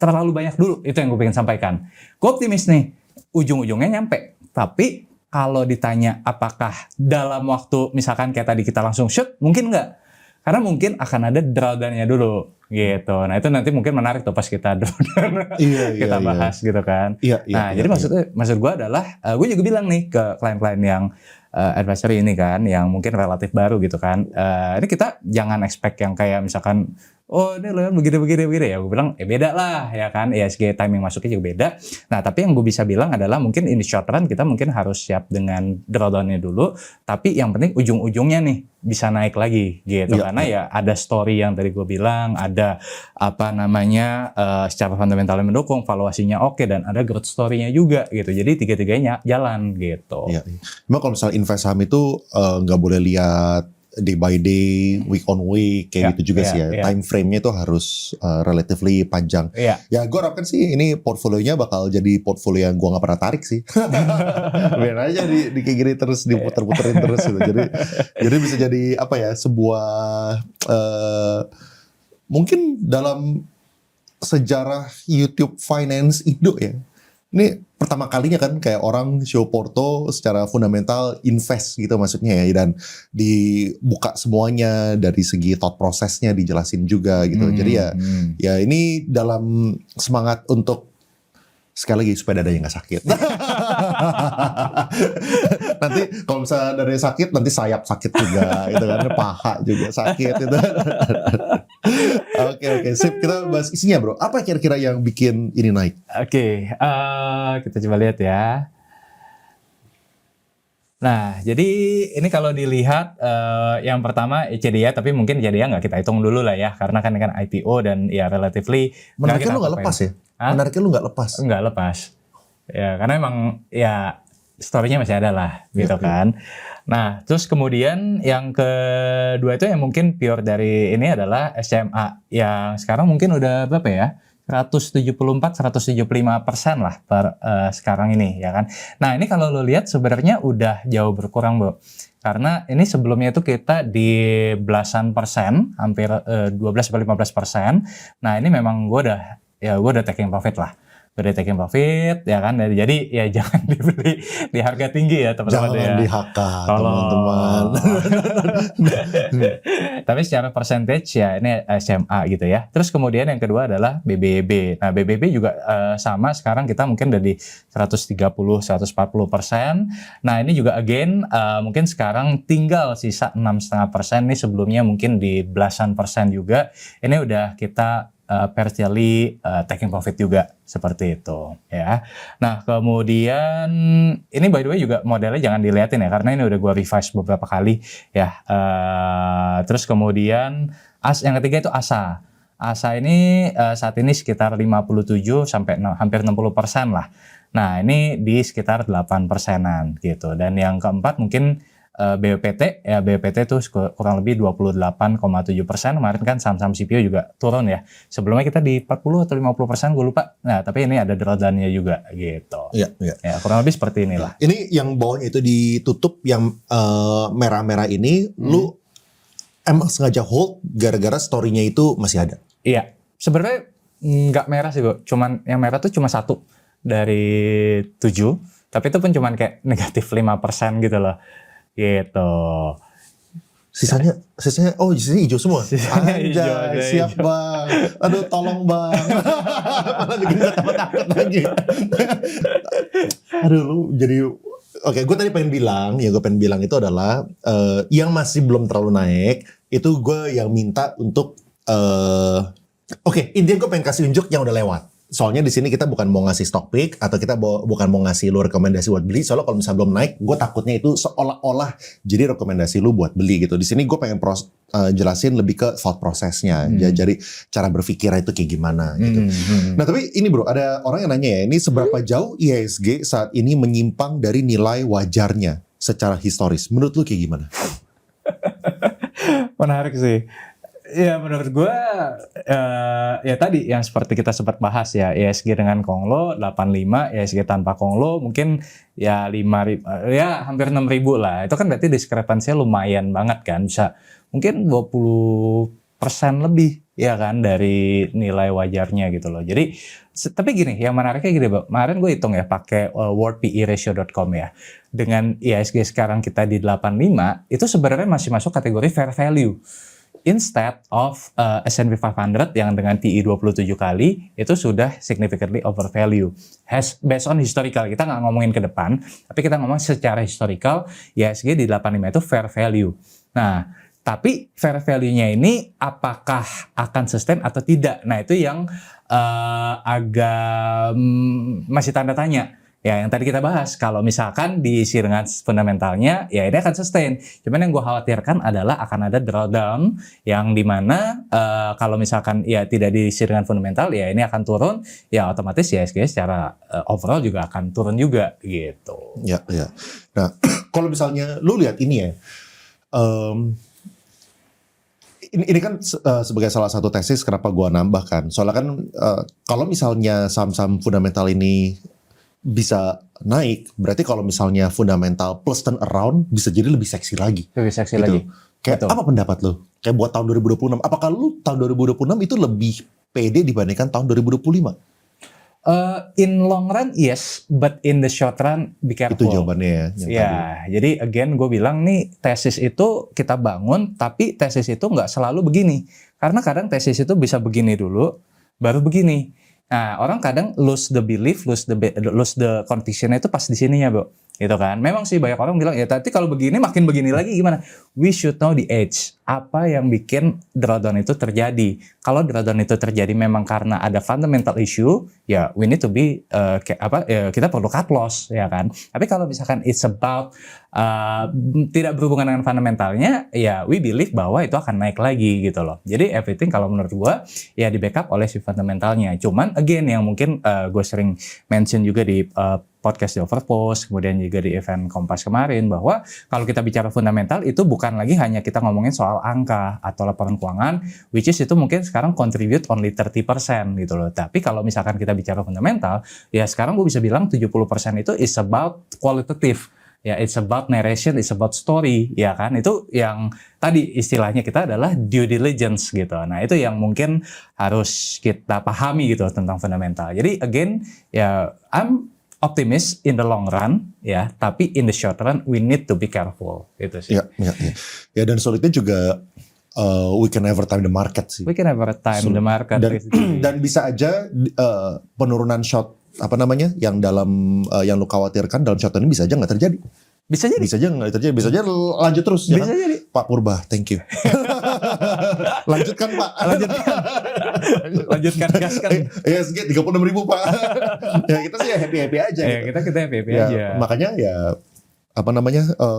terlalu banyak dulu. Itu yang gue pengen sampaikan. Gue optimis nih, ujung-ujungnya nyampe. Tapi kalau ditanya apakah dalam waktu misalkan kayak tadi kita langsung shoot, mungkin enggak. Karena mungkin akan ada drawdown-nya dulu gitu. Nah itu nanti mungkin menarik tuh pas kita drawdown kita bahas gitu kan. Jadi maksud gue adalah gue juga bilang nih ke klien-klien yang advisory ini kan, yang mungkin relatif baru gitu kan. Ini kita jangan expect yang kayak misalkan oh ini loh begini ya, gue bilang beda lah ya kan, ESG timing masuknya juga beda. Nah tapi yang gue bisa bilang adalah mungkin in the short run kita mungkin harus siap dengan drawdown-nya dulu, tapi yang penting ujung-ujungnya nih bisa naik lagi gitu karena ya ada story yang tadi gue bilang, ada secara fundamentalnya mendukung, valuasinya oke, dan ada growth story-nya juga gitu, jadi tiga-tiganya jalan gitu. Memang kalau misalnya invest saham itu nggak boleh lihat day by day, week on week kayak gitu juga sih ya. Time frame-nya itu harus relatively panjang. Ya gue harapkan sih ini portfolionya bakal jadi portfolio yang gue nggak pernah tarik sih. Biar aja di kayak gini terus diputer-puterin terus gitu. Jadi bisa jadi sebuah mungkin dalam sejarah YouTube Finance Indo ya. Ini pertama kalinya kan kayak orang show porto secara fundamental invest gitu maksudnya ya, dan dibuka semuanya dari segi thought prosesnya dijelasin juga gitu. Jadi ya ini dalam semangat untuk sekali lagi supaya dadanya nggak sakit. Nanti kalau misalnya dadanya sakit, nanti sayap sakit juga, gitu kan, paha juga sakit itu. Oke, sip. Kita bahas isinya bro. Apa kira-kira yang bikin ini naik? Oke, kita coba lihat ya. Nah, jadi ini kalau dilihat yang pertama ECDA, tapi mungkin ECDA nggak kita hitung dulu lah ya, karena kan IPO dan ya relatively. Menariknya lu nggak lepas ya? Menariknya lu nggak lepas? Nggak lepas. Ya, karena emang ya story-nya masih ada lah, gitu kan. Nah, terus kemudian yang kedua itu yang mungkin pure dari ini adalah SCMA yang sekarang mungkin udah berapa ya? 174-175% lah per sekarang ini ya kan. Nah ini kalau lo lihat sebenarnya udah jauh berkurang Bo. Karena ini sebelumnya itu kita di belasan persen, hampir 12-15%. Nah ini memang gue udah taking profit lah. beri taking profit ya kan. Jadi ya jangan dibeli di harga tinggi ya teman-teman ya. Jangan di-HK teman-teman. Tapi secara percentage ya ini SMA gitu ya. Terus kemudian yang kedua adalah BBB. Nah BBB juga sama, sekarang kita mungkin dari 130-140%. Nah ini juga again mungkin sekarang tinggal sisa 6,5%. Ini sebelumnya mungkin di belasan persen juga. Ini udah kita partially taking profit juga seperti itu ya. Nah kemudian ini by the way juga modelnya jangan dilihatin ya, karena ini udah gua revise beberapa kali ya. Terus kemudian yang ketiga itu ASA. ASA ini saat ini sekitar 57 sampai hampir 60% lah. Nah ini di sekitar 8%-an gitu. Dan yang keempat mungkin BPT ya, BPT itu kurang lebih 28,7%. Kemarin kan saham-saham CPO juga turun ya. Sebelumnya kita di 40 atau 50%, gue lupa. Nah, tapi ini ada drawdown-nya juga gitu. Iya, iya. Ya, kurang lebih seperti inilah. Ini yang bawahnya itu ditutup yang merah-merah ini, lu emang sengaja hold gara-gara story-nya itu masih ada. Iya. Sebenarnya nggak merah sih, Go. Cuman yang merah tuh cuma 1 dari 7. Tapi itu pun cuman kayak negatif 5% gitu loh. Gitu. Sisanya oh sisanya hijau semua. Sisanya Anjay, hijau, siap hijau. bang. Aduh tolong bang. Malah bikin gue takut lagi. Aduh lu jadi oke, gue tadi pengen bilang itu adalah yang masih belum terlalu naik itu gue yang minta untuk intinya gue pengen kasih unjuk yang udah lewat. Soalnya di sini kita bukan mau ngasih stock pick atau kita bukan mau ngasih lu rekomendasi buat beli. Soalnya kalau misalnya belum naik, gue takutnya itu seolah-olah jadi rekomendasi lu buat beli gitu. Di sini gue pengen jelasin lebih ke thought prosesnya, jadi cara berpikirnya itu kayak gimana gitu. Nah tapi ini bro, ada orang yang nanya ya, ini seberapa jauh IHSG saat ini menyimpang dari nilai wajarnya secara historis? Menurut lu kayak gimana? Menarik sih. Ya menurut gue ya tadi yang seperti kita sempat bahas ya, IHSG dengan Konglo 85, IHSG tanpa Konglo mungkin ya 5.000, ya hampir 6.000 lah. Itu kan berarti diskrepansinya lumayan banget kan, bisa mungkin 20% lebih ya kan dari nilai wajarnya gitu loh. Jadi tapi gini, yang menariknya gini Bang, kemarin gue hitung ya pakai worldperatio.com ya. Dengan IHSG sekarang kita di 85, itu sebenarnya masih masuk kategori fair value. Instead of S&P 500 yang dengan PE 27 kali itu sudah significantly overvalue. Based on historical, kita nggak ngomongin ke depan, tapi kita ngomong secara historical, IHSG di 85 itu fair value. Nah, tapi fair value-nya ini apakah akan sustain atau tidak? Nah, itu yang agak masih tanda tanya. Ya, yang tadi kita bahas, kalau misalkan diisi dengan fundamentalnya, ya ini akan sustain. Cuman yang gue khawatirkan adalah akan ada drawdown, yang dimana kalau misalkan ya tidak diisi dengan fundamental, ya ini akan turun, ya otomatis ya IHSG secara overall juga akan turun juga gitu. Ya, ya. Nah, kalau misalnya lu lihat ini ya, ini kan sebagai salah satu tesis kenapa gue nambahkan. Soalnya kan kalau misalnya saham-saham fundamental ini bisa naik, berarti kalau misalnya fundamental plus turn around bisa jadi lebih seksi lagi. Lebih seksi gitu. lagi. Kayak Betul. apa pendapat lo? Kayak buat tahun 2026, apakah lu tahun 2026 itu lebih pede dibandingkan tahun 2025? In long run yes, but in the short run be careful. Itu jawabannya ya. Ya, jadi again gue bilang nih tesis itu kita bangun, tapi tesis itu nggak selalu begini. Karena kadang tesis itu bisa begini dulu, baru begini. Nah, orang kadang lose the belief, lose the conviction itu pas di sininya, Bro. Gitu kan. Memang sih banyak orang bilang, ya tapi kalau begini makin begini lagi gimana? We should know the edge. Apa yang bikin drawdown itu terjadi? Kalau drawdown itu terjadi memang karena ada fundamental issue, ya we need to be kita perlu cut loss, ya kan. Tapi kalau misalkan it's about tidak berhubungan dengan fundamentalnya, ya we believe bahwa itu akan naik lagi gitu loh. Jadi everything kalau menurut gua ya di backup oleh si fundamentalnya. Cuman again yang mungkin gue sering mention juga di podcast di Overpost, kemudian juga di event Kompas kemarin, bahwa kalau kita bicara fundamental itu bukan lagi hanya kita ngomongin soal angka atau laporan keuangan, which is itu mungkin sekarang contribute only 30% gitu loh. Tapi kalau misalkan kita bicara fundamental, ya sekarang gue bisa bilang 70% itu is about qualitative. ya it's about narration, it's about story, ya kan? Itu yang tadi istilahnya kita adalah due diligence gitu. Nah, itu yang mungkin harus kita pahami gitu tentang fundamental. Jadi again, ya I'm optimist in the long run, ya, tapi in the short run we need to be careful gitu sih. Ya, dan sulitnya juga we can never time the market sih. We can never time the market. Dan bisa aja penurunan short yang lu khawatirkan dalam short term ini bisa aja nggak terjadi. Bisa aja nggak terjadi, bisa aja lanjut terus. Bisa jadi. Pak Purba, thank you. Lanjutkan Pak. Lanjutkan gas kan. Ya segitu 36.000 Pak. Ya kita sih happy aja. Ya gitu. kita happy aja. Makanya ya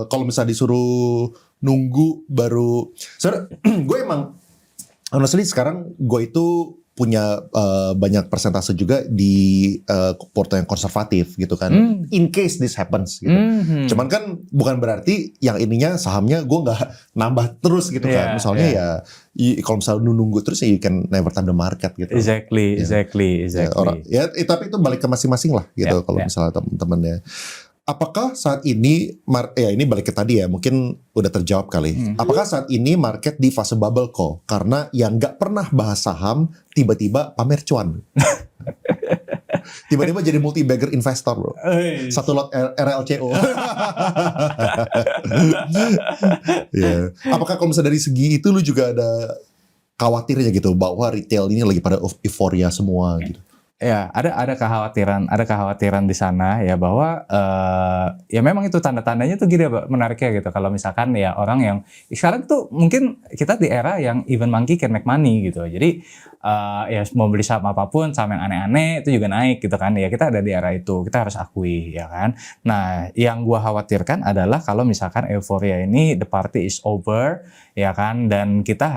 kalau misalnya disuruh nunggu baru, gue emang honestly sekarang gue itu punya banyak persentase juga di porto yang konservatif gitu kan, in case this happens gitu. Cuman kan bukan berarti yang ininya sahamnya gue nggak nambah terus gitu kan. Misalnya ya kalau misalnya nunggu terus ya you can never time the market gitu. Exactly. Ya, tapi itu balik ke masing-masing lah gitu. Kalau misalnya teman-temannya. Apakah saat ini, ini balik ke tadi ya, mungkin udah terjawab kali. Apakah saat ini market di fase bubble call? Karena yang nggak pernah bahas saham, tiba-tiba pamer cuan. Tiba-tiba jadi multi-bagger investor bro. Satu lot RLCO. Yeah. Apakah kalau misalnya dari segi itu lu juga ada khawatirnya gitu, bahwa retail ini lagi pada euforia semua gitu? Ya, ada kekhawatiran di sana ya, bahwa ya memang itu tanda-tandanya tuh gini menariknya gitu. Kalau misalkan ya orang yang sekarang tuh mungkin kita di era yang even monkey can make money gitu. Jadi ya mau beli saham apapun, saham yang aneh-aneh itu juga naik gitu kan. Ya kita ada di era itu, kita harus akui ya kan. Nah, yang gua khawatirkan adalah kalau misalkan euforia ini the party is over ya kan, dan kita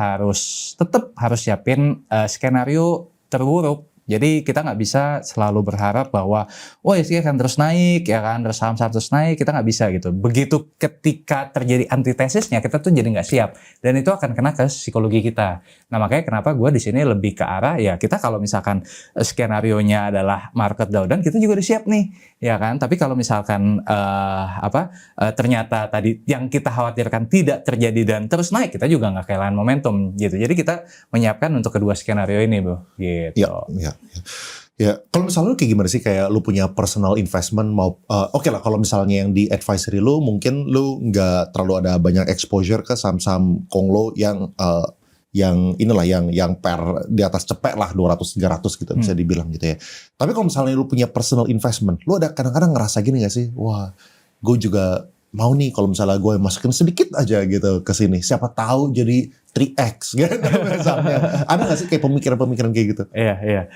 tetap harus siapin skenario terburuk. Jadi kita nggak bisa selalu berharap bahwa ISG akan terus naik ya kan, terus saham-saham terus naik, kita nggak bisa gitu. Begitu ketika terjadi antitesisnya, kita tuh jadi nggak siap, dan itu akan kena ke psikologi kita. Nah makanya kenapa gue di sini lebih ke arah ya, kita kalau misalkan skenario-nya adalah market down, kita juga udah siap nih ya kan. Tapi kalau misalkan ternyata tadi yang kita khawatirkan tidak terjadi dan terus naik, kita juga nggak kehilangan momentum gitu. Jadi kita menyiapkan untuk kedua skenario ini bro gitu. Ya, kalau misalnya lu kayak gimana sih, kayak lu punya personal investment oke lah kalau misalnya yang di advisory lu mungkin lu nggak terlalu ada banyak exposure ke saham-saham Konglo yang per di atas cepet lah 200-300 gitu bisa dibilang gitu ya. Tapi kalau misalnya lu punya personal investment, lu ada kadang-kadang ngerasa gini gak sih, wah gue juga mau nih kalau misalnya gue masukin sedikit aja gitu ke sini, siapa tahu jadi 3x gitu misalnya. Ada gak sih kayak pemikiran-pemikiran kayak gitu? Iya.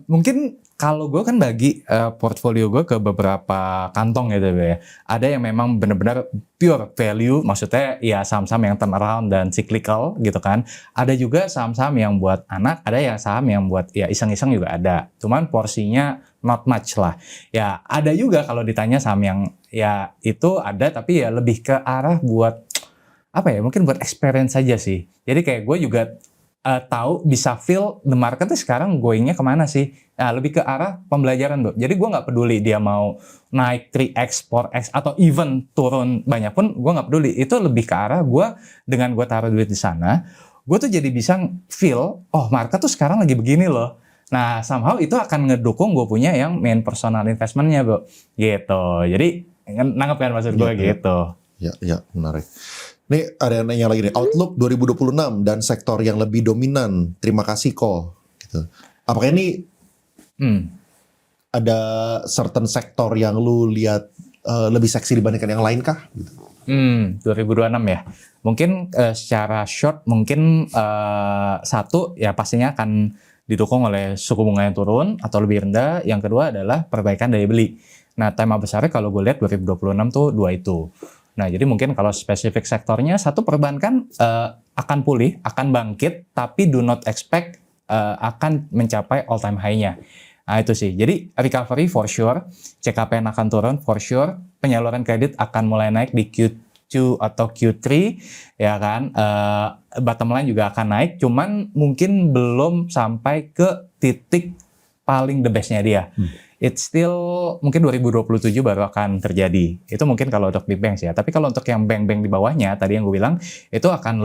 Mungkin kalau gue kan bagi portfolio gue ke beberapa kantong gitu ya. Ada yang memang benar-benar pure value, maksudnya ya saham-saham yang turn around dan cyclical gitu kan. Ada juga saham-saham yang buat anak, ada yang saham yang buat ya iseng-iseng juga ada. Cuman porsinya not much lah. Ya ada juga kalau ditanya saham yang ya itu ada, tapi ya lebih ke arah buat mungkin buat experience saja sih. Jadi kayak gue juga tahu, bisa feel the market sekarang going-nya kemana sih. Nah, lebih ke arah pembelajaran bro. Jadi gue gak peduli dia mau naik 3x, 4x, atau even turun banyak pun gue gak peduli. Itu lebih ke arah dengan gue taruh duit di sana, gue tuh jadi bisa feel, market tuh sekarang lagi begini loh. Nah somehow itu akan ngedukung gue punya yang main personal investment-nya bro. Gitu. Jadi nangkep kan maksud gue gitu. Ya, menarik. Nih ada yang nanya lagi nih, Outlook 2026 dan sektor yang lebih dominan. Terima kasih kok. Gitu. Apakah ini ada certain sektor yang lu lihat lebih seksi dibandingkan yang lain kah? Gitu. 2026 ya. Mungkin secara short mungkin satu ya pastinya akan didukung oleh suku bunga yang turun atau lebih rendah. Yang kedua adalah perbaikan daya beli. Nah tema besarnya kalau gue lihat 2026 tuh dua itu. Nah, jadi mungkin kalau spesifik sektornya, satu perbankan akan pulih, akan bangkit, tapi do not expect akan mencapai all time high-nya. Nah, itu sih. Jadi recovery for sure, CKPN akan turun for sure, penyaluran kredit akan mulai naik di Q2 atau Q3, ya kan. Bottom line juga akan naik, cuman mungkin belum sampai ke titik paling the best-nya dia. it's still mungkin 2027 baru akan terjadi. Itu mungkin kalau untuk big banks ya. Tapi kalau untuk yang bank-bank di bawahnya, tadi yang gue bilang, itu akan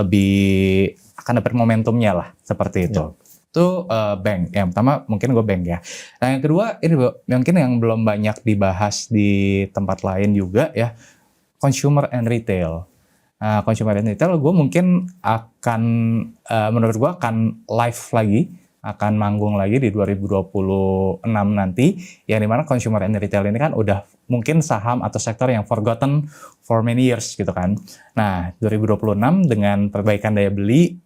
dapat momentumnya lah, seperti itu. Itu bank. Yang pertama mungkin gue bank ya. Nah yang kedua, ini mungkin yang belum banyak dibahas di tempat lain juga ya, consumer and retail. Nah, consumer and retail gue mungkin akan, menurut gue akan live lagi, akan manggung lagi di 2026 nanti, yang dimana consumer and retail ini kan udah mungkin saham atau sektor yang forgotten for many years gitu kan. Nah 2026 dengan perbaikan daya beli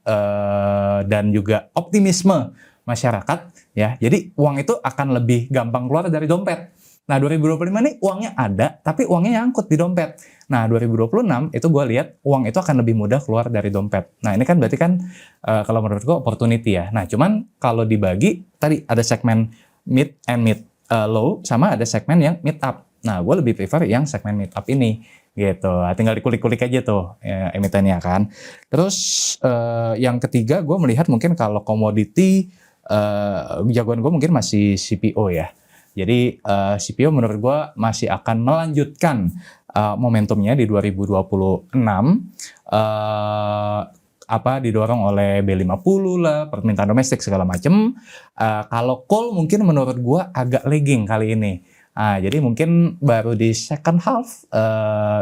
dan juga optimisme masyarakat ya, jadi uang itu akan lebih gampang keluar dari dompet. Nah 2025 ini uangnya ada, tapi uangnya nyangkut di dompet. Nah 2026 itu gue lihat uang itu akan lebih mudah keluar dari dompet. Nah ini kan berarti kan kalau menurut gue opportunity ya. Nah cuman kalau dibagi tadi ada segmen mid and mid low sama ada segmen yang mid up. Nah gue lebih prefer yang segmen mid up ini gitu. Tinggal dikulik-kulik aja tuh emitennya kan. Terus yang ketiga gue melihat mungkin kalau komoditi jagoan gue mungkin masih CPO ya. Jadi CPO menurut gue masih akan melanjutkan momentumnya di 2026 didorong oleh B50 lah, permintaan domestik segala macem. Kalau coal mungkin menurut gue agak lagging kali ini. Jadi mungkin baru di second half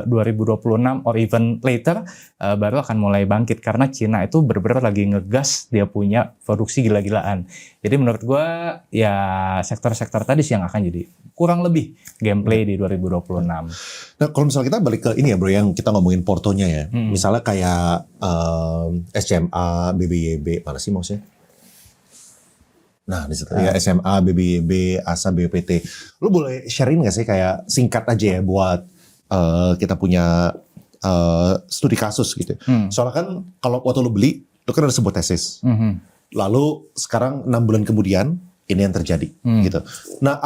2026 or even later baru akan mulai bangkit karena Cina itu benar-benar lagi ngegas, dia punya produksi gila-gilaan. Jadi menurut gue ya sektor-sektor tadi sih yang akan jadi kurang lebih gameplay di 2026. Nah kalau misalnya kita balik ke ini ya bro, yang kita ngomongin portonya ya, misalnya kayak SCMA, BBYB, mana sih maksudnya? Nah, di situ ya SMA, BBYB, ASA, BPT. Lu boleh sharing nggak sih kayak singkat aja ya buat kita punya studi kasus gitu. Soalnya kan kalau waktu lu beli, lu kan ada sebuah tesis. Lalu sekarang 6 bulan kemudian ini yang terjadi gitu. Nah,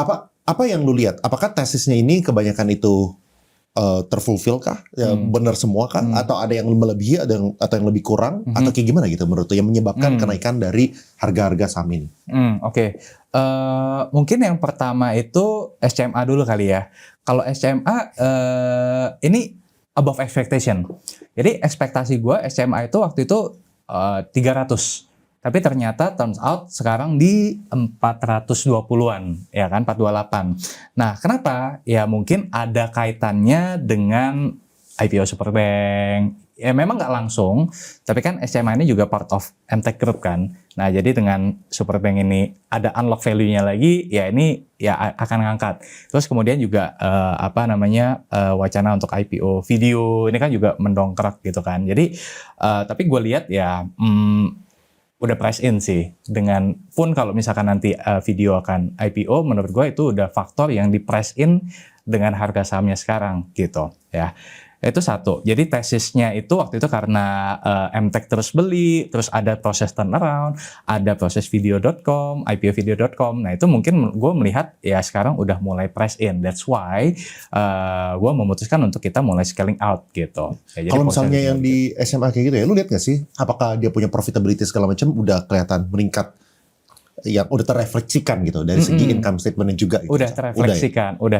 apa yang lu lihat? Apakah tesisnya ini kebanyakan itu terfulfill kah? Ya, benar semua kah? Atau ada yang melebihi, atau yang lebih kurang? Atau kayak gimana gitu menurut lu yang menyebabkan kenaikan dari harga-harga saham ini? Oke. Mungkin yang pertama itu SCMA dulu kali ya. Kalau SCMA ini above expectation. Jadi ekspektasi gue SCMA itu waktu itu 300. Tapi ternyata turns out sekarang di 420-an, ya kan, 428. Nah, kenapa? Ya mungkin ada kaitannya dengan IPO Superbank. Ya memang nggak langsung, tapi kan SCMA ini juga part of MTech Group kan. Nah, jadi dengan Superbank ini ada unlock value-nya lagi, ya ini ya akan ngangkat. Terus kemudian juga wacana untuk IPO video ini kan juga mendongkrak gitu kan. Jadi tapi gue lihat ya udah price in sih, dengan pun kalau misalkan nanti video akan IPO, menurut gue itu udah faktor yang di price in dengan harga sahamnya sekarang gitu ya. Itu satu. Jadi tesisnya itu waktu itu karena MTech terus beli, terus ada proses turnaround, ada proses video.com, IPOvideo.com. Nah itu mungkin gue melihat ya sekarang udah mulai price in. That's why gue memutuskan untuk kita mulai scaling out gitu. Ya, kalau misalnya yang di SMA kayak gitu ya, lu lihat nggak sih apakah dia punya profitability segala macam udah kelihatan meningkat, yang udah terrefleksikan gitu dari segi income statement-nya juga gitu. Udah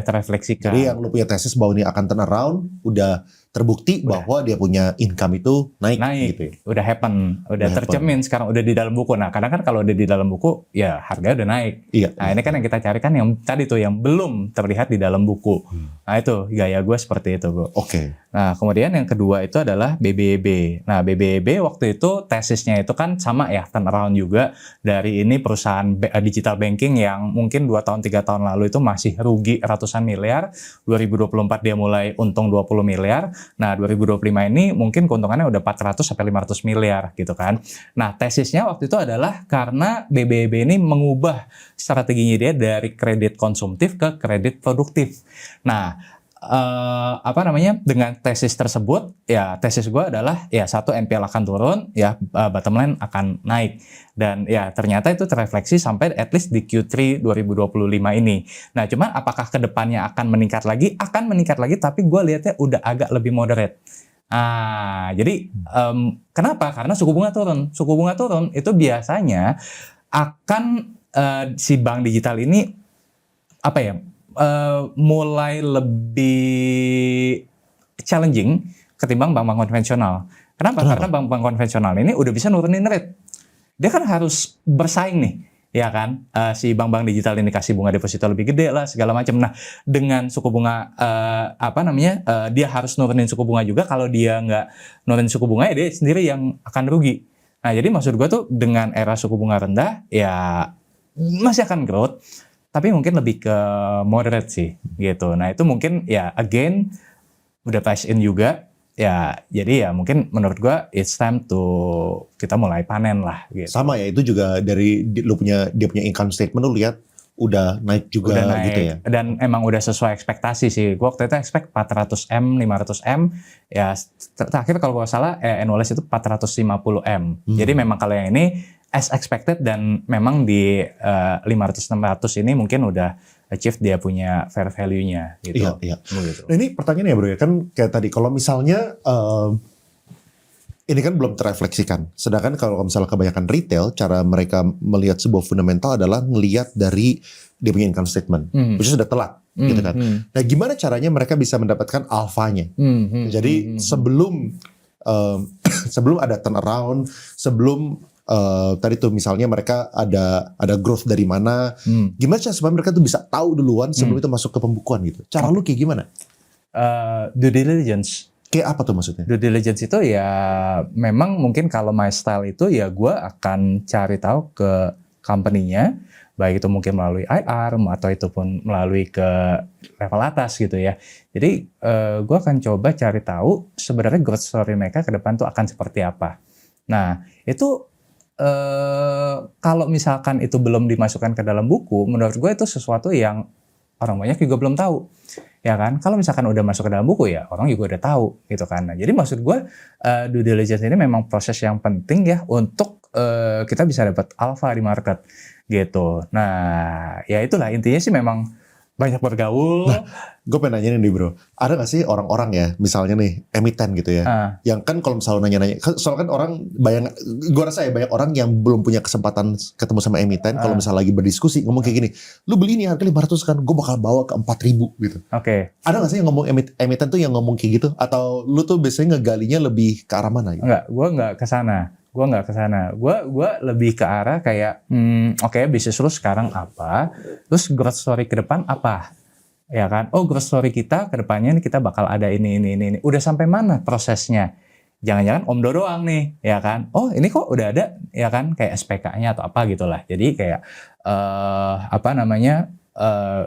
terrefleksikan. Jadi yang lu punya tesis bahwa ini akan turn around udah terbukti bahwa dia punya income itu naik gitu. Udah happen, udah tercermin sekarang, udah di dalam buku. Nah, kadang kan kalau udah di dalam buku ya harganya udah naik. Iya. Nah, ini kan yang kita cari kan yang tadi tuh yang belum terlihat di dalam buku. Nah, itu gaya gue seperti itu, Bu. Oke. Nah, kemudian yang kedua itu adalah BBYB. Nah, BBYB waktu itu tesisnya itu kan sama ya, turnaround juga dari ini perusahaan digital banking yang mungkin 2 tahun 3 tahun lalu itu masih rugi ratusan miliar. 2024 dia mulai untung 20 miliar. Nah, 2025 ini mungkin keuntungannya udah 400 sampai 500 miliar gitu kan. Nah, tesisnya waktu itu adalah karena BBYB ini mengubah strateginya dia dari kredit konsumtif ke kredit produktif. Nah, dengan tesis tersebut ya tesis gue adalah ya satu, NPL akan turun ya, bottom line akan naik, dan ya ternyata itu terrefleksi sampai at least di Q3 2025 ini. Nah cuman apakah kedepannya akan meningkat lagi? Akan meningkat lagi, tapi gue lihatnya udah agak lebih moderate. Jadi kenapa? Karena suku bunga turun itu biasanya akan si bank digital ini mulai lebih challenging ketimbang bank-bank konvensional. Kenapa? Karena bank-bank konvensional ini udah bisa nurunin rate. Dia kan harus bersaing nih, ya kan? Si bank-bank digital ini kasih bunga deposito lebih gede lah, segala macam. Nah, dengan suku bunga dia harus nurunin suku bunga juga. Kalau dia nggak nurunin suku bunga, ya dia sendiri yang akan rugi. Nah, jadi maksud gue tuh dengan era suku bunga rendah, ya masih akan growth, tapi mungkin lebih ke moderate sih, gitu. Nah, itu mungkin ya again udah price in juga. Ya, jadi ya mungkin menurut gua it's time to kita mulai panen lah gitu. Sama ya, itu juga dari dia punya income statement lu lihat udah naik juga udah naik, gitu ya. Dan emang udah sesuai ekspektasi sih. Gua waktu itu expect 400M, 500M. Ya terakhir kalau gua salah annualize itu 450M. Jadi memang kalau yang ini as expected dan memang di 500-600 ini mungkin udah achieve dia punya fair value-nya gitu. Iya. Gitu. Nah, ini pertanyaannya bro ya, kan kayak tadi kalau misalnya ini kan belum terrefleksikan. Sedangkan kalau misalnya kebanyakan retail, cara mereka melihat sebuah fundamental adalah ngelihat dari dia punya income statement, which is sudah telat, gitu kan. Nah, gimana caranya mereka bisa mendapatkan alfanya? Jadi sebelum ada turnaround, sebelum tadi tuh misalnya mereka ada growth dari mana, gimana cara supaya mereka tuh bisa tahu duluan sebelum itu masuk ke pembukuan gitu. Cara lu kayak gimana? Due diligence. Kayak apa tuh maksudnya? Due diligence itu ya memang mungkin kalau my style itu ya gue akan cari tahu ke company-nya, baik itu mungkin melalui IR atau itu pun melalui ke level atas gitu ya. Jadi gue akan coba cari tahu sebenarnya growth story mereka ke depan tuh akan seperti apa. Nah itu kalau misalkan itu belum dimasukkan ke dalam buku, menurut gue itu sesuatu yang orang banyak juga belum tahu, ya kan? Kalau misalkan udah masuk ke dalam buku ya orang juga udah tahu, gitu kan? Nah, jadi maksud gue due diligence ini memang proses yang penting ya untuk kita bisa dapat alpha di market, gitu. Nah, ya itulah intinya sih memang banyak bergaul. Nah, gue pengen nanya nih bro, ada gak sih orang-orang ya, misalnya nih emiten gitu ya, yang kan kalau misalnya nanya-nanya, soalnya kan orang gue rasa ya banyak orang yang belum punya kesempatan ketemu sama emiten, kalau misalnya lagi berdiskusi ngomong kayak gini, lu beli ini harga 500 kan, gue bakal bawa ke 4.000 gitu. Oke. Ada gak sih yang ngomong emiten tuh yang ngomong kayak gitu, atau lu tuh biasanya ngegalinya lebih ke arah mana gitu? Enggak, gue nggak ke sana. Gue lebih ke arah kayak, oke, bisnis lu sekarang apa, terus growth story ke depan apa, ya kan? Oh, growth story kita ke depannya kita bakal ada ini. Udah sampai mana prosesnya? Jangan-jangan omdo doang nih, ya kan? Oh, ini kok udah ada, ya kan? Kayak SPK-nya atau apa gitulah. Jadi kayak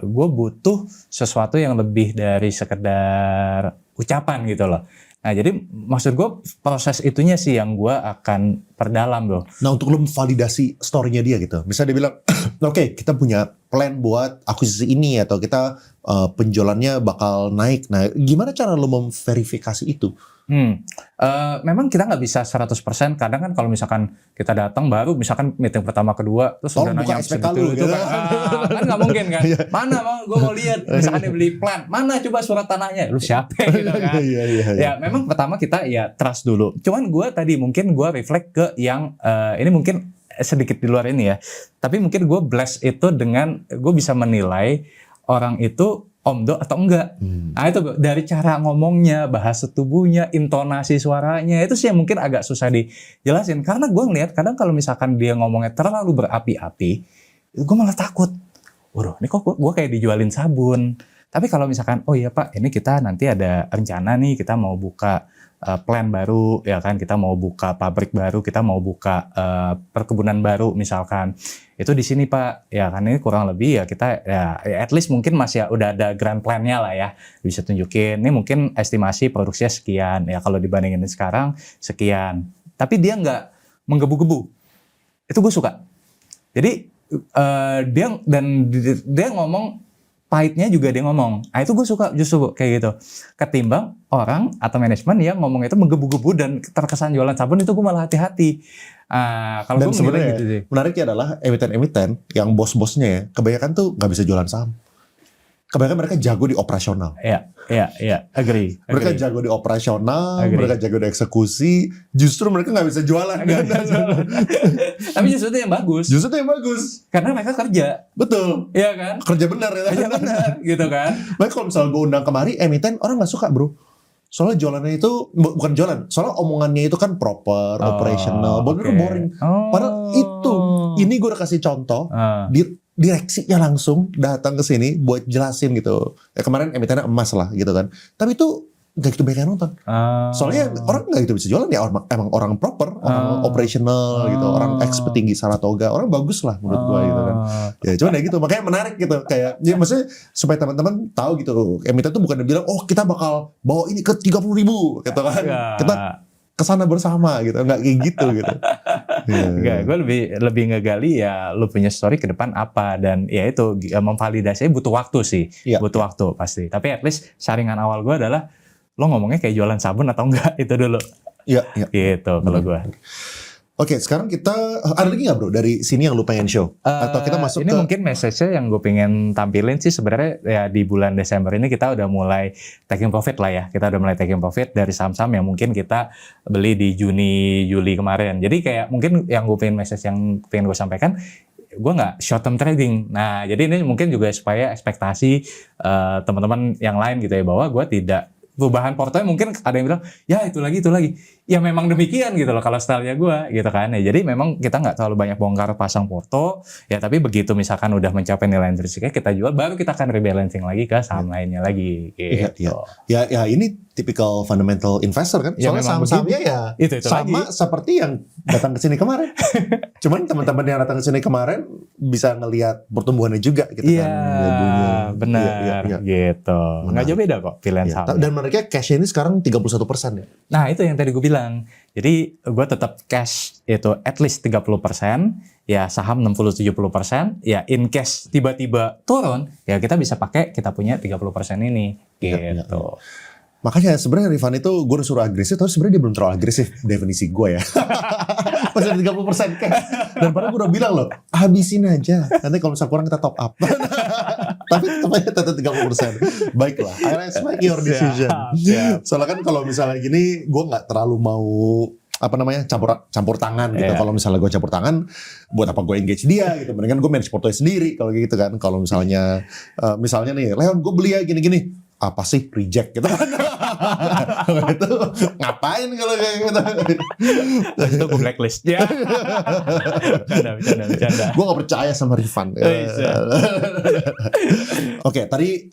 gue butuh sesuatu yang lebih dari sekedar ucapan gitu loh. Nah, jadi maksud gue proses itunya sih yang gue akan perdalam loh. Nah, untuk lo validasi story-nya dia gitu. Misalnya dia bilang, oke, kita punya plan buat akuisisi ini atau kita penjualannya bakal naik. Nah, gimana cara lo memverifikasi itu? Memang kita nggak bisa 100%. Kadang kan kalau misalkan kita datang baru, misalkan meeting pertama kedua, terus udah nanya SPK lu gitu kan, kan nggak mungkin kan? Mana gue mau lihat, misalkan dia beli plan, mana coba surat tanahnya, lu siapa gitu kan? Ya memang pertama kita ya trust dulu. Cuman gue tadi mungkin gue reflect ke yang ini mungkin sedikit di luar ini ya, tapi mungkin gue bless itu dengan gue bisa menilai orang itu omdo atau enggak. Nah itu dari cara ngomongnya, bahasa tubuhnya, intonasi suaranya, itu sih yang mungkin agak susah dijelasin. Karena gue ngeliat kadang kalau misalkan dia ngomongnya terlalu berapi-api, gue malah takut. Waduh, ini kok gue kayak dijualin sabun. Tapi kalau misalkan, oh iya Pak, ini kita nanti ada rencana nih, kita mau buka plan baru, ya kan, kita mau buka pabrik baru, kita mau buka perkebunan baru misalkan. Itu di sini Pak, ya kan ini kurang lebih ya kita ya at least mungkin masih ya udah ada grand plan-nya lah ya, bisa tunjukin. Ini mungkin estimasi produksinya sekian, ya kalau dibandingin sekarang sekian. Tapi dia nggak menggebu-gebu, itu gue suka. Jadi dia ngomong pahitnya juga dia ngomong. Nah itu gue suka justru kayak gitu. Ketimbang orang atau manajemen yang ngomong itu menggebu-gebu dan terkesan jualan sabun, itu gue malah hati-hati. Kalau dan gue sebenarnya gitu sih. Menariknya adalah emiten-emiten yang bos-bosnya ya kebanyakan tuh nggak bisa jualan saham. kebanyakan mereka jago di operasional. Iya, agree. Mereka jago di operasional, Agree. mereka jago di eksekusi. Justru mereka nggak bisa jualan kan? Tapi justru itu yang bagus. Justru itu yang bagus. Karena mereka kerja. Betul. Iya kan? Kerja benar ya. Kerja benar gitu kan. Makanya kalau misalnya gue undang kemari emiten, orang nggak suka bro. Soalnya jualannya itu bukan jualan, soalnya omongannya itu kan proper, operational, bener oke. boring. Padahal itu, ini gue udah kasih contoh, direksinya langsung datang ke sini buat jelasin gitu. Ya kemarin emitennya emas lah gitu kan. Tapi itu gak gitu banyak yang nonton. Soalnya orang gak gitu bisa jualan ya emang orang proper, orang operational gitu, orang expert tinggi Saratoga, orang bagus lah menurut gue gitu kan. Ya cuman ya gitu, makanya menarik gitu. Kayak ya maksudnya supaya teman-teman tahu gitu, emiten tuh bukan bilang oh kita bakal bawa ini ke 30.000 gitu kan. Kita kesana bersama gitu, nggak kayak gitu gitu. Enggak, gue lebih ngegali ya lu punya story ke depan apa, dan ya itu memvalidasinya butuh waktu sih, butuh waktu pasti. Tapi at least saringan awal gue adalah lo ngomongnya kayak jualan sabun atau enggak, itu dulu. Iya. Gitu kalau gue. Oke, sekarang kita ada lagi nggak bro dari sini yang lu pengen show? Atau kita masuk ini mungkin message-nya yang gue pengen tampilin sih sebenarnya ya di bulan Desember ini kita udah mulai taking profit lah ya. Kita udah mulai taking profit dari saham-saham yang mungkin kita beli di Juni, Juli kemarin. Jadi kayak mungkin yang gue pengen message yang pengen gue sampaikan, gue nggak short term trading. Nah, jadi ini mungkin juga supaya ekspektasi teman-teman yang lain gitu ya, bahwa gue tidak perubahan portonya. Mungkin ada yang bilang ya itu lagi ya memang demikian gitu loh kalau stylenya gue gitu kan ya. Jadi memang kita nggak terlalu banyak bongkar pasang porto ya, tapi begitu misalkan udah mencapai nilai intrinsiknya kita jual, baru kita akan rebalancing lagi ke saham lainnya lagi gitu. Ya ini typical fundamental investor kan. Ya, soalnya saham-sahamnya ya itu sama lagi. seperti yang datang ke sini kemarin. Cuman teman-teman yang datang ke sini kemarin bisa ngelihat pertumbuhannya juga gitu Iya, kan. benar gitu. Nggak jauh beda kok pilihan saham. Dan mereka cash ini sekarang 31% ya. Nah itu yang tadi gue bilang. Jadi gue tetap cash itu at least 30%, ya saham 60-70%, ya in cash tiba-tiba turun, ya kita bisa pakai kita punya 30% ini gitu. Makanya sebenarnya Rifan itu gue udah suruh agresif, tapi sebenarnya dia belum terlalu agresif definisi gue ya. Masih 30% cash. Dan padahal gue udah bilang loh, habisin aja. Nanti kalau misalnya kurang kita top up. Tapi tetap 30%. Baiklah, I respect your decision. Soalnya kan kalau misalnya gini, gue nggak terlalu mau campur tangan gitu. Kalau misalnya gue campur tangan, buat apa gue engage dia gitu. Mendingan gue manage portonya sendiri kalau gitu kan. Kalau misalnya nih, Leon gue beli ya gini-gini. Apa sih reject gitu kan. Itu ngapain kalau kayak gitu. Itu gue blacklist ya. Bercanda. Gue gak percaya sama Rifan. Oke, tadi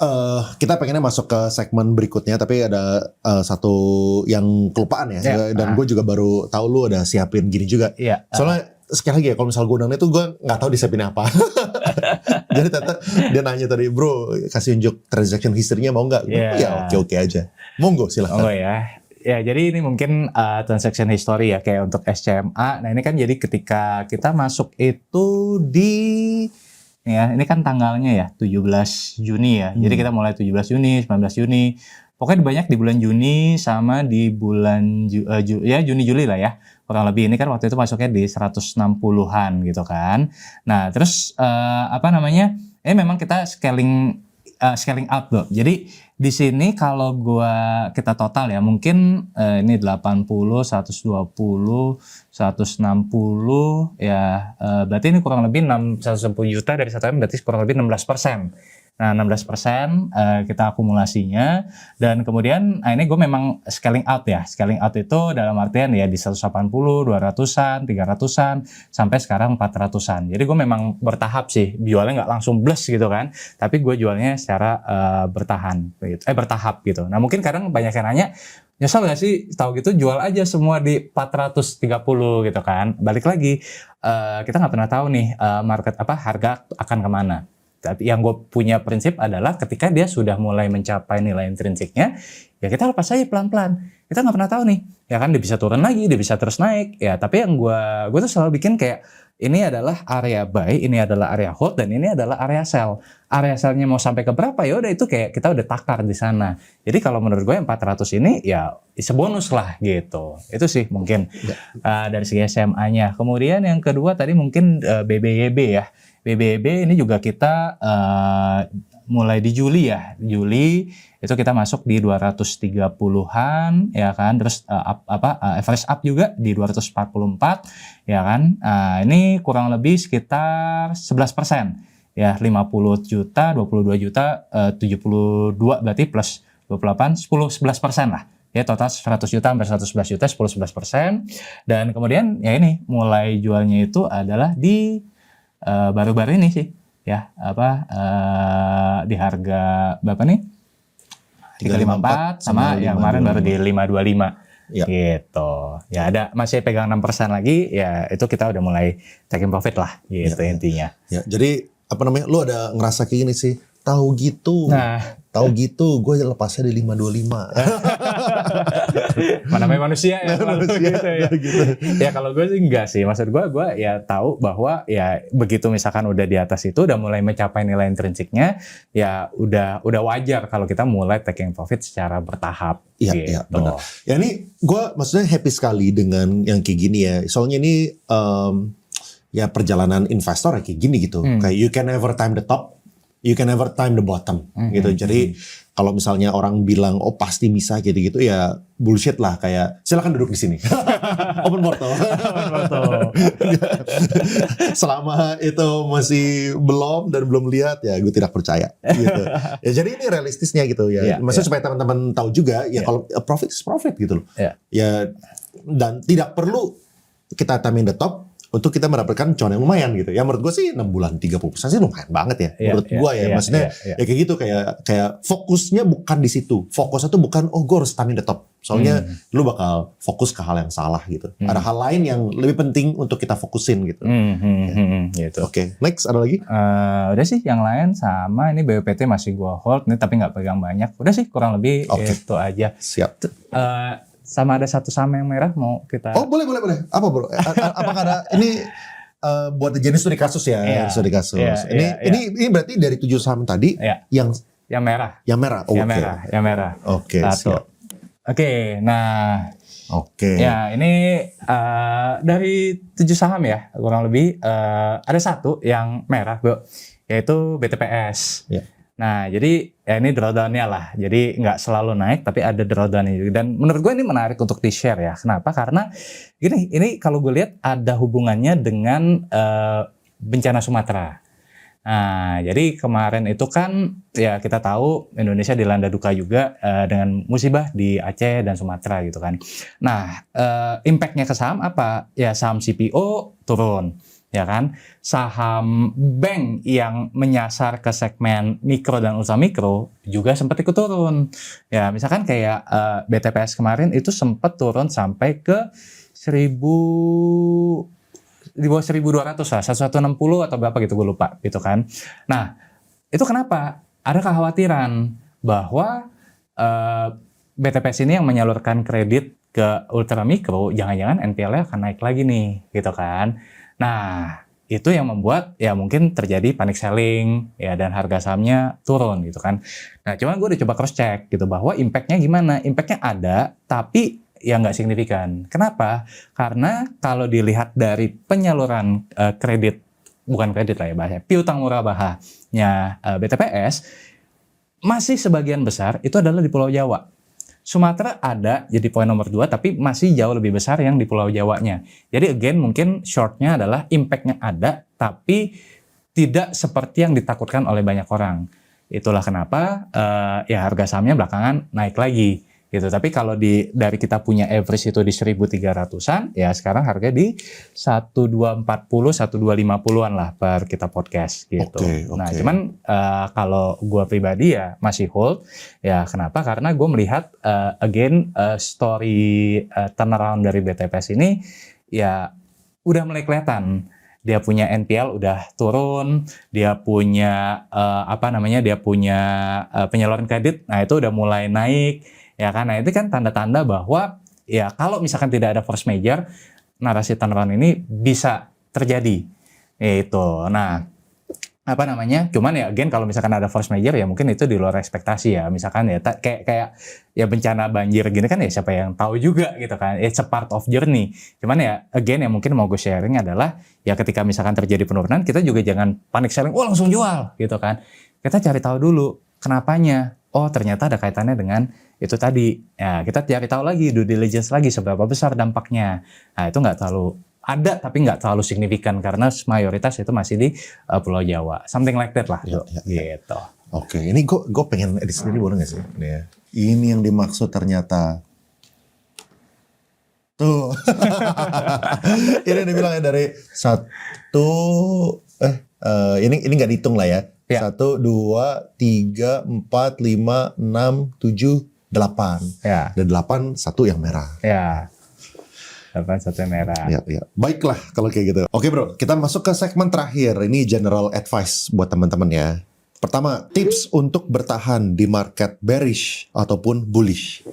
kita pengennya masuk ke segmen berikutnya, tapi ada satu yang kelupaan ya. Dan gue juga baru tahu lu ada siapin gini juga. Soalnya sekali lagi ya, kalau misal gue undang itu gue nggak tahu disiapin apa. Jadi ternyata dia nanya tadi, bro kasih unjuk transaction history-nya mau nggak? Ya oke aja. Monggo silahkan. Ya jadi ini mungkin transaction history ya kayak untuk SCMA. Nah ini kan jadi ketika kita masuk itu ini kan tanggalnya ya 17 Juni ya. Jadi kita mulai 17 Juni, 19 Juni. Pokoknya banyak di bulan Juni sama di bulan Juni Juli lah ya. Kurang lebih ini kan waktu itu masuknya di 160-an gitu kan. Nah, terus ini memang kita scaling out loh. Jadi di sini kalau kita total ya mungkin ini 80, 120, 160 ya berarti ini kurang lebih 110 juta dari 1 M berarti kurang lebih 16%. Nah 16% kita akumulasinya, dan kemudian ini gue memang scaling out ya. Scaling out itu dalam artian ya di 180, 200-an, 300-an sampai sekarang 400-an. Jadi gue memang bertahap sih, jualnya nggak langsung bless gitu kan, tapi gue jualnya secara bertahap gitu. Nah mungkin kadang banyak yang nanya, nyesel gak sih tahu gitu jual aja semua di 430 gitu kan. Balik lagi kita nggak pernah tahu nih harga akan kemana. Yang gue punya prinsip adalah ketika dia sudah mulai mencapai nilai intrinsiknya, ya kita lepas aja pelan-pelan. Kita nggak pernah tahu nih, ya kan dia bisa turun lagi, dia bisa terus naik. Ya tapi yang gue tuh selalu bikin kayak ini adalah area buy, ini adalah area hold, dan ini adalah area sell. Area sellnya mau sampai ke berapa ya udah itu kayak kita udah takar di sana. Jadi kalau menurut gue yang 400 ini ya sebonus lah gitu. Itu sih mungkin dari segi SMA-nya. Kemudian yang kedua tadi mungkin BBYB ya. BBYB ini juga kita mulai di Juli ya. Juli itu kita masuk di 230-an ya kan. Terus average up juga di 244 ya kan. Ini kurang lebih sekitar 11%. Ya, 50 juta, 22 juta, 72 berarti plus 28, 10-11% lah. Ya, total 100 juta sampai 111 juta, 10-11%. Dan kemudian ya ini mulai jualnya itu adalah di baru-baru ini sih. Ya, di harga berapa nih? 354 sama yang kemarin baru di 525. Ya. Gitu. Ya ada masih pegang 6% lagi, ya itu kita udah mulai taking profit lah gitu intinya. Ya, jadi apa namanya? Lu ada ngerasa kayak gini sih? Tahu gitu. Nah, Tahu gitu, gue lepasnya di 525. mana namanya manusia ya, Manusia, gitu ya. gitu. Ya kalau gue sih enggak sih, maksud gue ya tahu bahwa ya begitu misalkan udah di atas itu udah mulai mencapai nilai intrinsiknya, ya udah wajar kalau kita mulai taking profit secara bertahap. Iya, gitu. iya, benar. Ya ini gue maksudnya happy sekali dengan yang kayak gini ya. Soalnya ini ya perjalanan investor ya kayak gini gitu. Kayak you can never time the top, you can never time the bottom gitu. Jadi kalau misalnya orang bilang oh pasti bisa gitu-gitu ya bullshit lah, kayak silakan duduk di sini. Open portal. Selama itu masih belum dan belum lihat ya gue tidak percaya gitu. Ya jadi ini realistisnya gitu ya. Maksudnya supaya teman-teman tahu juga ya kalau profit is profit gitu loh. Ya dan tidak perlu kita timing the top untuk kita mendapatkan cuan yang lumayan gitu. Ya menurut gue sih 6 bulan 30% sih lumayan banget ya. Menurut gue ya. Maksudnya ya kayak gitu, kayak fokusnya bukan di situ. Fokusnya tuh bukan oh gue harus timing the top. Soalnya lu bakal fokus ke hal yang salah gitu. Ada hal lain yang lebih penting untuk kita fokusin gitu. Gitu. Oke, next ada lagi? Udah sih yang lain sama ini BPT masih gua hold nih tapi nggak pegang banyak. Udah sih kurang lebih itu aja. Siap. Sama ada satu saham yang merah mau kita. Oh boleh. Apa bro? Apakah ada ini buat jenis studi kasus ya? Studi kasus. Ini berarti dari 7 saham tadi yang merah. Yang merah. Oh, yang merah. Oke. Siap. Oke, nah. Oke. Ya ini dari 7 saham ya kurang lebih ada satu yang merah bro, yaitu BTPS. Nah jadi ya ini drawdown-nya lah, jadi nggak selalu naik tapi ada drawdown-nya juga. Dan menurut gue ini menarik untuk di-share ya. Kenapa? Karena ini kalau gue lihat ada hubungannya dengan bencana Sumatera. Nah jadi kemarin itu kan ya kita tahu Indonesia dilanda duka juga dengan musibah di Aceh dan Sumatera gitu kan. Nah impact-nya ke saham apa? Ya saham CPO turun. Ya kan, saham bank yang menyasar ke segmen mikro dan ultra mikro juga sempat ikut turun. Ya, misalkan kayak BTPS kemarin itu sempat turun sampai ke 1000 di bawah 1.200 lah, 1160 atau berapa gitu gue lupa gitu kan. Nah, itu kenapa? Ada kekhawatiran bahwa BTPS ini yang menyalurkan kredit ke ultra mikro, jangan-jangan NPL-nya akan naik lagi nih, gitu kan. Nah, itu yang membuat ya mungkin terjadi panic selling ya dan harga sahamnya turun gitu kan. Nah, cuman gue udah coba cross check gitu bahwa impact-nya gimana? Impact-nya ada, tapi ya nggak signifikan. Kenapa? Karena kalau dilihat dari penyaluran kredit, bukan kredit lah ya bahasanya, piutang murah bahanya BTPS, masih sebagian besar itu adalah di Pulau Jawa. Sumatera ada jadi poin nomor 2 tapi masih jauh lebih besar yang di Pulau Jawanya. Jadi again mungkin shortnya adalah impact-nya ada tapi tidak seperti yang ditakutkan oleh banyak orang. Itulah kenapa ya harga sahamnya belakangan naik lagi gitu. Tapi kalau dari kita punya average itu di 1.300-an, ya sekarang harga di 1.240, 1.250-an lah per kita podcast gitu. Nah, cuman kalau gue pribadi ya masih hold. Ya kenapa? Karena gue melihat again story turnaround dari BTPS ini ya udah mulai kelihatan. Dia punya NPL udah turun, dia punya dia punya penyaluran kredit, nah itu udah mulai naik. Ya kan, nah itu kan tanda-tanda bahwa ya kalau misalkan tidak ada force major, narasi turnaround ini bisa terjadi. Itu. Nah, cuman ya again kalau misalkan ada force major ya mungkin itu di luar ekspektasi ya. Misalkan ya kayak ya bencana banjir gini kan ya siapa yang tahu juga gitu kan. It's a part of journey. Cuman ya again yang mungkin mau gue sharing adalah ya ketika misalkan terjadi penurunan kita juga jangan panik selling, langsung jual gitu kan. kita cari tahu dulu kenapanya. Oh ternyata ada kaitannya dengan itu tadi. Ya, kita cari tahu lagi, due diligence lagi seberapa besar dampaknya. Nah itu nggak terlalu ada tapi nggak terlalu signifikan karena mayoritas itu masih di Pulau Jawa. Something like that lah. Gitu. Oke, ini gue pengen edit sendiri boleh nggak sih? Ini ya. Ini yang dimaksud ternyata. Tuh. Ini dibilang ya dari ini nggak dihitung lah ya. Ya. 1, 2, 3, 4, 5, 6, 7, 8. Ya. Dan 8 satu yang merah. Ya. 8 satu merah. Ya. Baiklah kalau kayak gitu. Oke bro, kita masuk ke segmen terakhir. Ini general advice buat teman-teman ya. Pertama, tips untuk bertahan di market bearish ataupun bullish.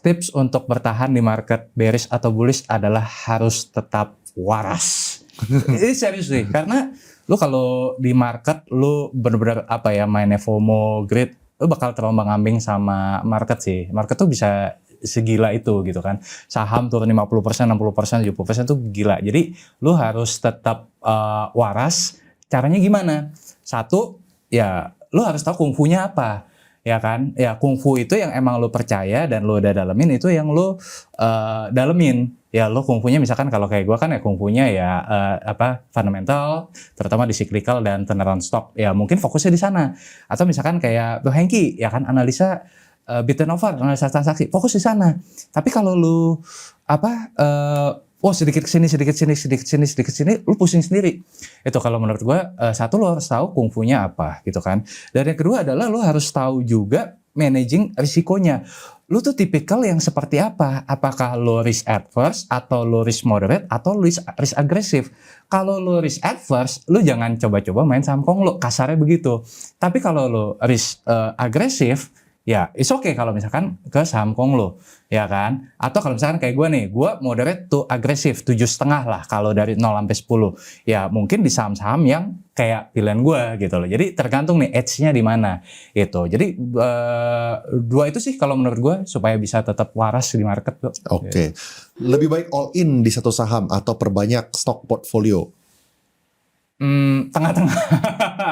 Tips untuk bertahan di market bearish atau bullish adalah harus tetap waras. Ini serius nih, karena lu kalau di market lu bener-bener mainnya FOMO, greed, lu bakal terombang-ambing sama market sih. Market tuh bisa segila itu gitu kan. Saham turun 50%, 60%, 70% tuh gila. Jadi lu harus tetap waras. Caranya gimana? Satu, ya lu harus tahu kungfunya apa. Ya kan, ya kungfu itu yang emang lo percaya dan lo udah dalemin itu yang lo dalemin. Ya lo kungfunya misalkan kalau kayak gue kan ya kungfunya ya fundamental, terutama di cyclical dan turnaround stock. Ya mungkin fokusnya di sana. Atau misalkan kayak Bro Hengki ya kan analisa bid and offer, analisa transaksi, fokus di sana. Tapi kalau lo sedikit sini, lu pusing sendiri. Itu kalau menurut gue, satu lo harus tahu kungfunya apa gitu kan. Dan yang kedua adalah lo harus tahu juga managing risikonya. Lu tuh tipikal yang seperti apa? Apakah lo risk adverse atau lo risk moderate atau lo risk agresif? Kalau lo risk adverse, lu jangan coba-coba main saham konglo, kasarnya begitu. Tapi kalau lo risk agresif, ya, it's okay kalau misalkan ke saham konglo, ya kan? Atau kalau misalkan kayak gue nih, gue moderate to agresif, 7,5 lah kalau dari 0 sampai 10. Ya mungkin di saham-saham yang kayak pilihan gue gitu loh. Jadi tergantung nih edge-nya di mana gitu. Jadi dua itu sih kalau menurut gue supaya bisa tetap waras di market. Oke. Lebih baik all in di satu saham atau perbanyak stok portfolio? Tengah-tengah.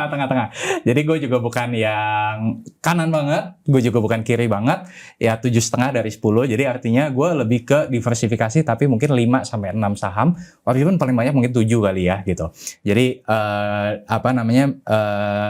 Tengah-tengah. Jadi gue juga bukan yang kanan banget, gue juga bukan kiri banget. Ya 7,5 dari 10. Jadi artinya gue lebih ke diversifikasi tapi mungkin 5 sampai 6 saham. Walaupun paling banyak mungkin 7 kali ya gitu. Jadi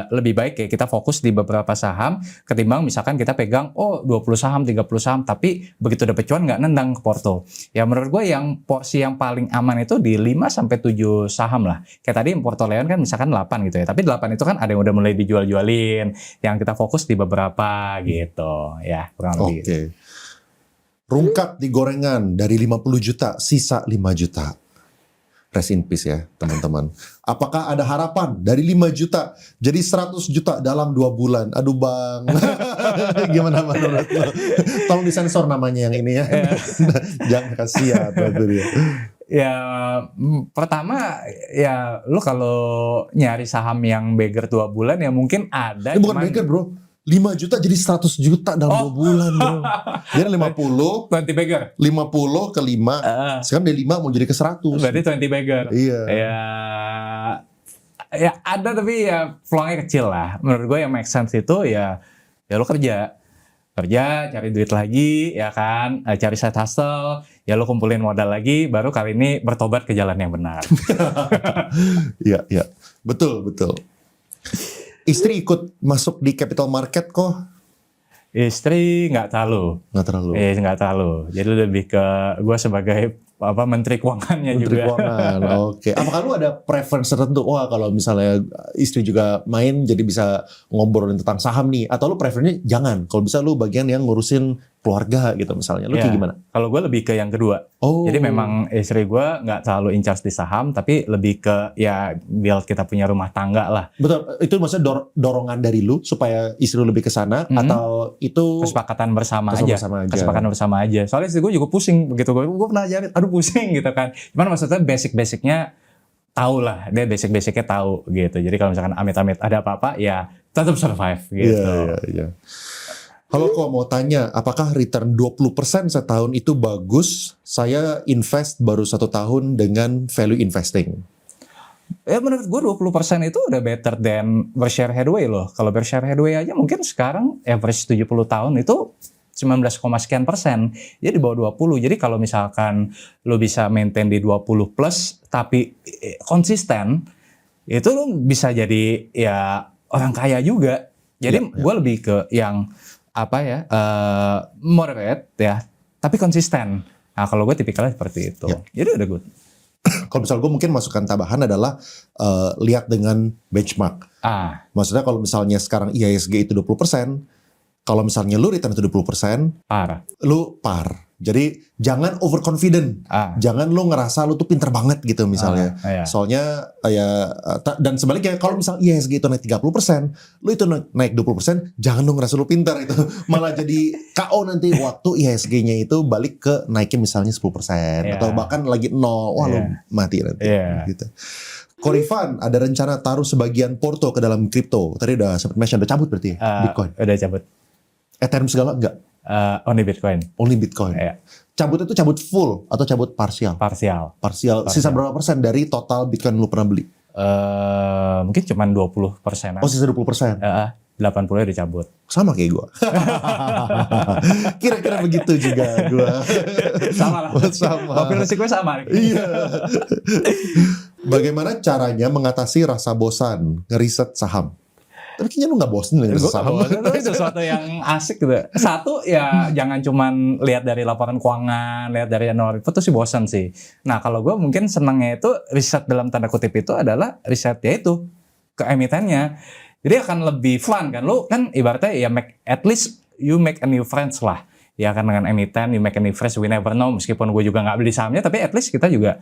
lebih baik ya kita fokus di beberapa saham ketimbang misalkan kita pegang 20 saham, 30 saham tapi begitu dapet cuan nggak nendang ke porto. Ya menurut gue yang porsi yang paling aman itu di 5 sampai 7 saham lah. Kayak tadi porto Leon kan misalkan 8 gitu ya. Tapi 8 itu kan ada yang udah mulai dijual-jualin. Yang kita fokus di beberapa gitu. Ya kurang lebih. Oke. Rungkat di gorengan dari 50 juta, sisa 5 juta. Rest in peace ya teman-teman. Apakah ada harapan dari 5 juta jadi 100 juta dalam 2 bulan? Aduh bang. Gimana menurut lo? Tolong disensor namanya yang ini ya. Jangan kasihan berarti dia. Ya pertama ya lu kalau nyari saham yang beggar 2 bulan ya mungkin ada. Ini bukan beggar bro, 5 juta jadi 100 juta dalam 2 bulan bro. Jadi 50 20 beggar 50 ke 5 sekarang dari 5 mau jadi ke 100. Berarti 20 beggar. Iya. Ya ada tapi ya peluangnya kecil lah. Menurut gue yang make sense itu ya lu kerja cari duit lagi ya kan, cari side hustle, ya lo kumpulin modal lagi, baru kali ini bertobat ke jalan yang benar. Iya, betul. Istri ikut masuk di capital market kok? Istri nggak terlalu. Nggak terlalu. Jadi lebih ke gue sebagai menteri keuangannya menteri juga. Keuangan, oke. Apakah lu ada preference tertentu? Wah kalau misalnya istri juga main jadi bisa ngobrolin tentang saham nih. Atau lu preferennya jangan. Kalau bisa lu bagian yang ngurusin keluarga gitu misalnya. Lu kayak gimana? Kalau gue lebih ke yang kedua. Jadi memang istri gue nggak terlalu in charge di saham, tapi lebih ke ya build kita punya rumah tangga lah. Betul. Itu maksudnya dorongan dari lu supaya istri lu lebih ke sana atau itu kesepakatan bersama aja. Kesepakatan bersama aja. Soalnya istri gue juga pusing begitu gue pernah jadi aduh pusing gitu kan. Cuman maksudnya basic-basicnya tahu lah, dia basic-basicnya tahu gitu. Jadi kalau misalkan amit-amit ada apa-apa ya tetap survive gitu. Iya. Halo kok mau tanya, apakah return 20% setahun itu bagus? Saya invest baru 1 tahun dengan value investing. Ya menurut gue 20% itu udah better than Berkshire Hathaway loh. Kalau Berkshire Hathaway aja mungkin sekarang average 70 tahun itu 19, sekian persen. Jadi di bawah 20. Jadi kalau misalkan lo bisa maintain di 20 plus tapi konsisten, itu lo bisa jadi ya orang kaya juga. Jadi gue lebih ke yang apa ya, moderate ya, tapi konsisten. Nah kalau gue tipikalnya seperti itu. Jadi udah good. Kalau misal gue mungkin masukan tambahan adalah lihat dengan benchmark. Maksudnya kalau misalnya sekarang IHSG itu 20%, kalau misalnya lu return itu 20%, lu par. Jadi jangan overconfident. Jangan lu ngerasa lu tuh pinter banget gitu misalnya. Soalnya dan sebaliknya kalau misalnya IHSG itu naik 30%, lu itu naik 20%, jangan lu ngerasa lu pinter itu. Malah jadi KO nanti waktu IHSG-nya itu balik ke naikin misalnya 10% atau bahkan lagi 0. Wah lu mati nanti gitu. Korifan ada rencana taruh sebagian porto ke dalam kripto. Tadi udah sempat mention, udah cabut berarti Bitcoin. Udah cabut. Ethereum segala enggak? Only Bitcoin. Only Bitcoin. Cabut itu cabut full atau cabut parsial? Parsial. Sisa berapa persen dari total Bitcoin lu pernah beli? Mungkin cuma 20%. Oh, sisa 20%. 80-nya dicabut. Sama kayak gue. Kira-kira begitu juga gue. Sama lah. Profil risiko sama. Iya. Bagaimana caranya mengatasi rasa bosan ngeriset saham? Tapi kayaknya lu gak bosen dengan saham. Itu sesuatu yang asik gitu. Satu ya jangan cuman lihat dari laporan keuangan, lihat dari annual report itu sih bosan sih. Nah kalau gue mungkin senangnya itu riset dalam tanda kutip itu adalah riset yaitu ke emitennya. Jadi akan lebih fun kan. Lu kan ibaratnya ya at least you make a new friends lah. Ya kan dengan emiten, you make a new friends, we never know. Meskipun gue juga nggak beli sahamnya, tapi at least kita juga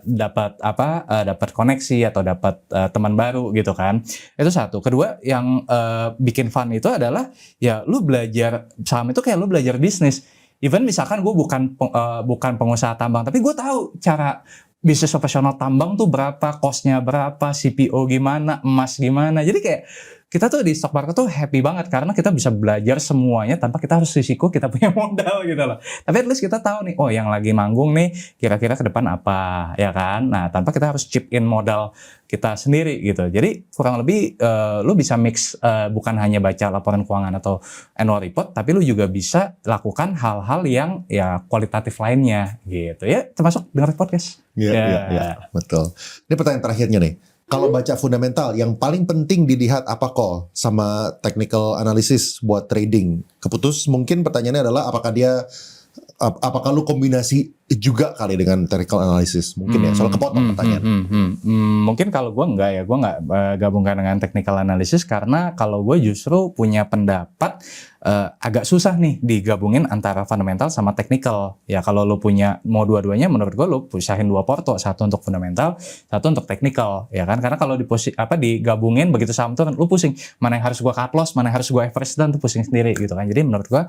dapat koneksi atau dapat teman baru gitu kan. Itu satu. Kedua, yang bikin fun itu adalah ya lu belajar saham itu kayak lu belajar bisnis. Even misalkan gue bukan pengusaha tambang, tapi gue tahu cara bisnis operasional tambang tuh berapa, cost-nya berapa, CPO gimana, emas gimana. Jadi kayak kita tuh di stock market tuh happy banget karena kita bisa belajar semuanya tanpa kita harus risiko kita punya modal gitu loh. Tapi at least kita tahu nih, oh yang lagi manggung nih kira-kira ke depan apa, ya kan? Nah, tanpa kita harus chip in modal kita sendiri gitu. Jadi kurang lebih lu bisa mix bukan hanya baca laporan keuangan atau annual report, tapi lu juga bisa lakukan hal-hal yang ya kualitatif lainnya gitu ya, termasuk dengar podcast. Iya, betul. Ini pertanyaan terakhirnya nih. Kalau baca fundamental, yang paling penting dilihat apa kok sama technical analysis buat trading? Keputus mungkin pertanyaannya adalah apakah lu kombinasi juga kali dengan technical analysis? Mungkin ya, soal kepotong pertanyaan. Mungkin kalau gue enggak ya, gue enggak gabungkan dengan technical analysis karena kalau gue justru punya pendapat agak susah nih digabungin antara fundamental sama technical. Ya kalau lu punya mau dua-duanya, menurut gue lu pisahin dua porto, satu untuk fundamental, satu untuk technical, ya kan? Karena kalau digabungin begitu saham turun, lu pusing mana yang harus gue cut loss, mana yang harus gue average down, tuh pusing sendiri gitu kan. Jadi menurut gue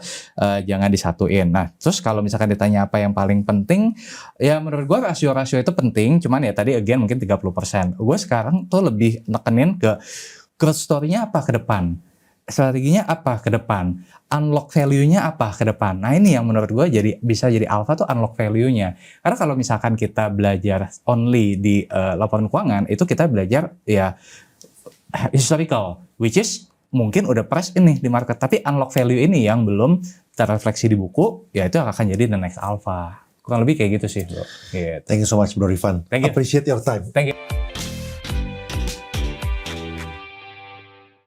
jangan disatuin. Nah, terus kalau misalkan ditanya apa yang paling penting, ya menurut gue rasio-rasio itu penting, cuman ya tadi again mungkin 30%. Gue sekarang tuh lebih nekenin ke growth story-nya apa ke depan. Strateginya apa ke depan, unlock value-nya apa ke depan. Nah ini yang menurut gue bisa jadi alpha tuh unlock value-nya. Karena kalau misalkan kita belajar only di laporan keuangan, itu kita belajar ya historical, which is mungkin udah price ini di market, tapi unlock value ini yang belum terrefleksi di buku, ya itu akan jadi the next alpha. Kurang lebih kayak gitu sih, bro. Gitu. Thank you so much, Bro Rifan. Thank you. Appreciate your time. Thank you.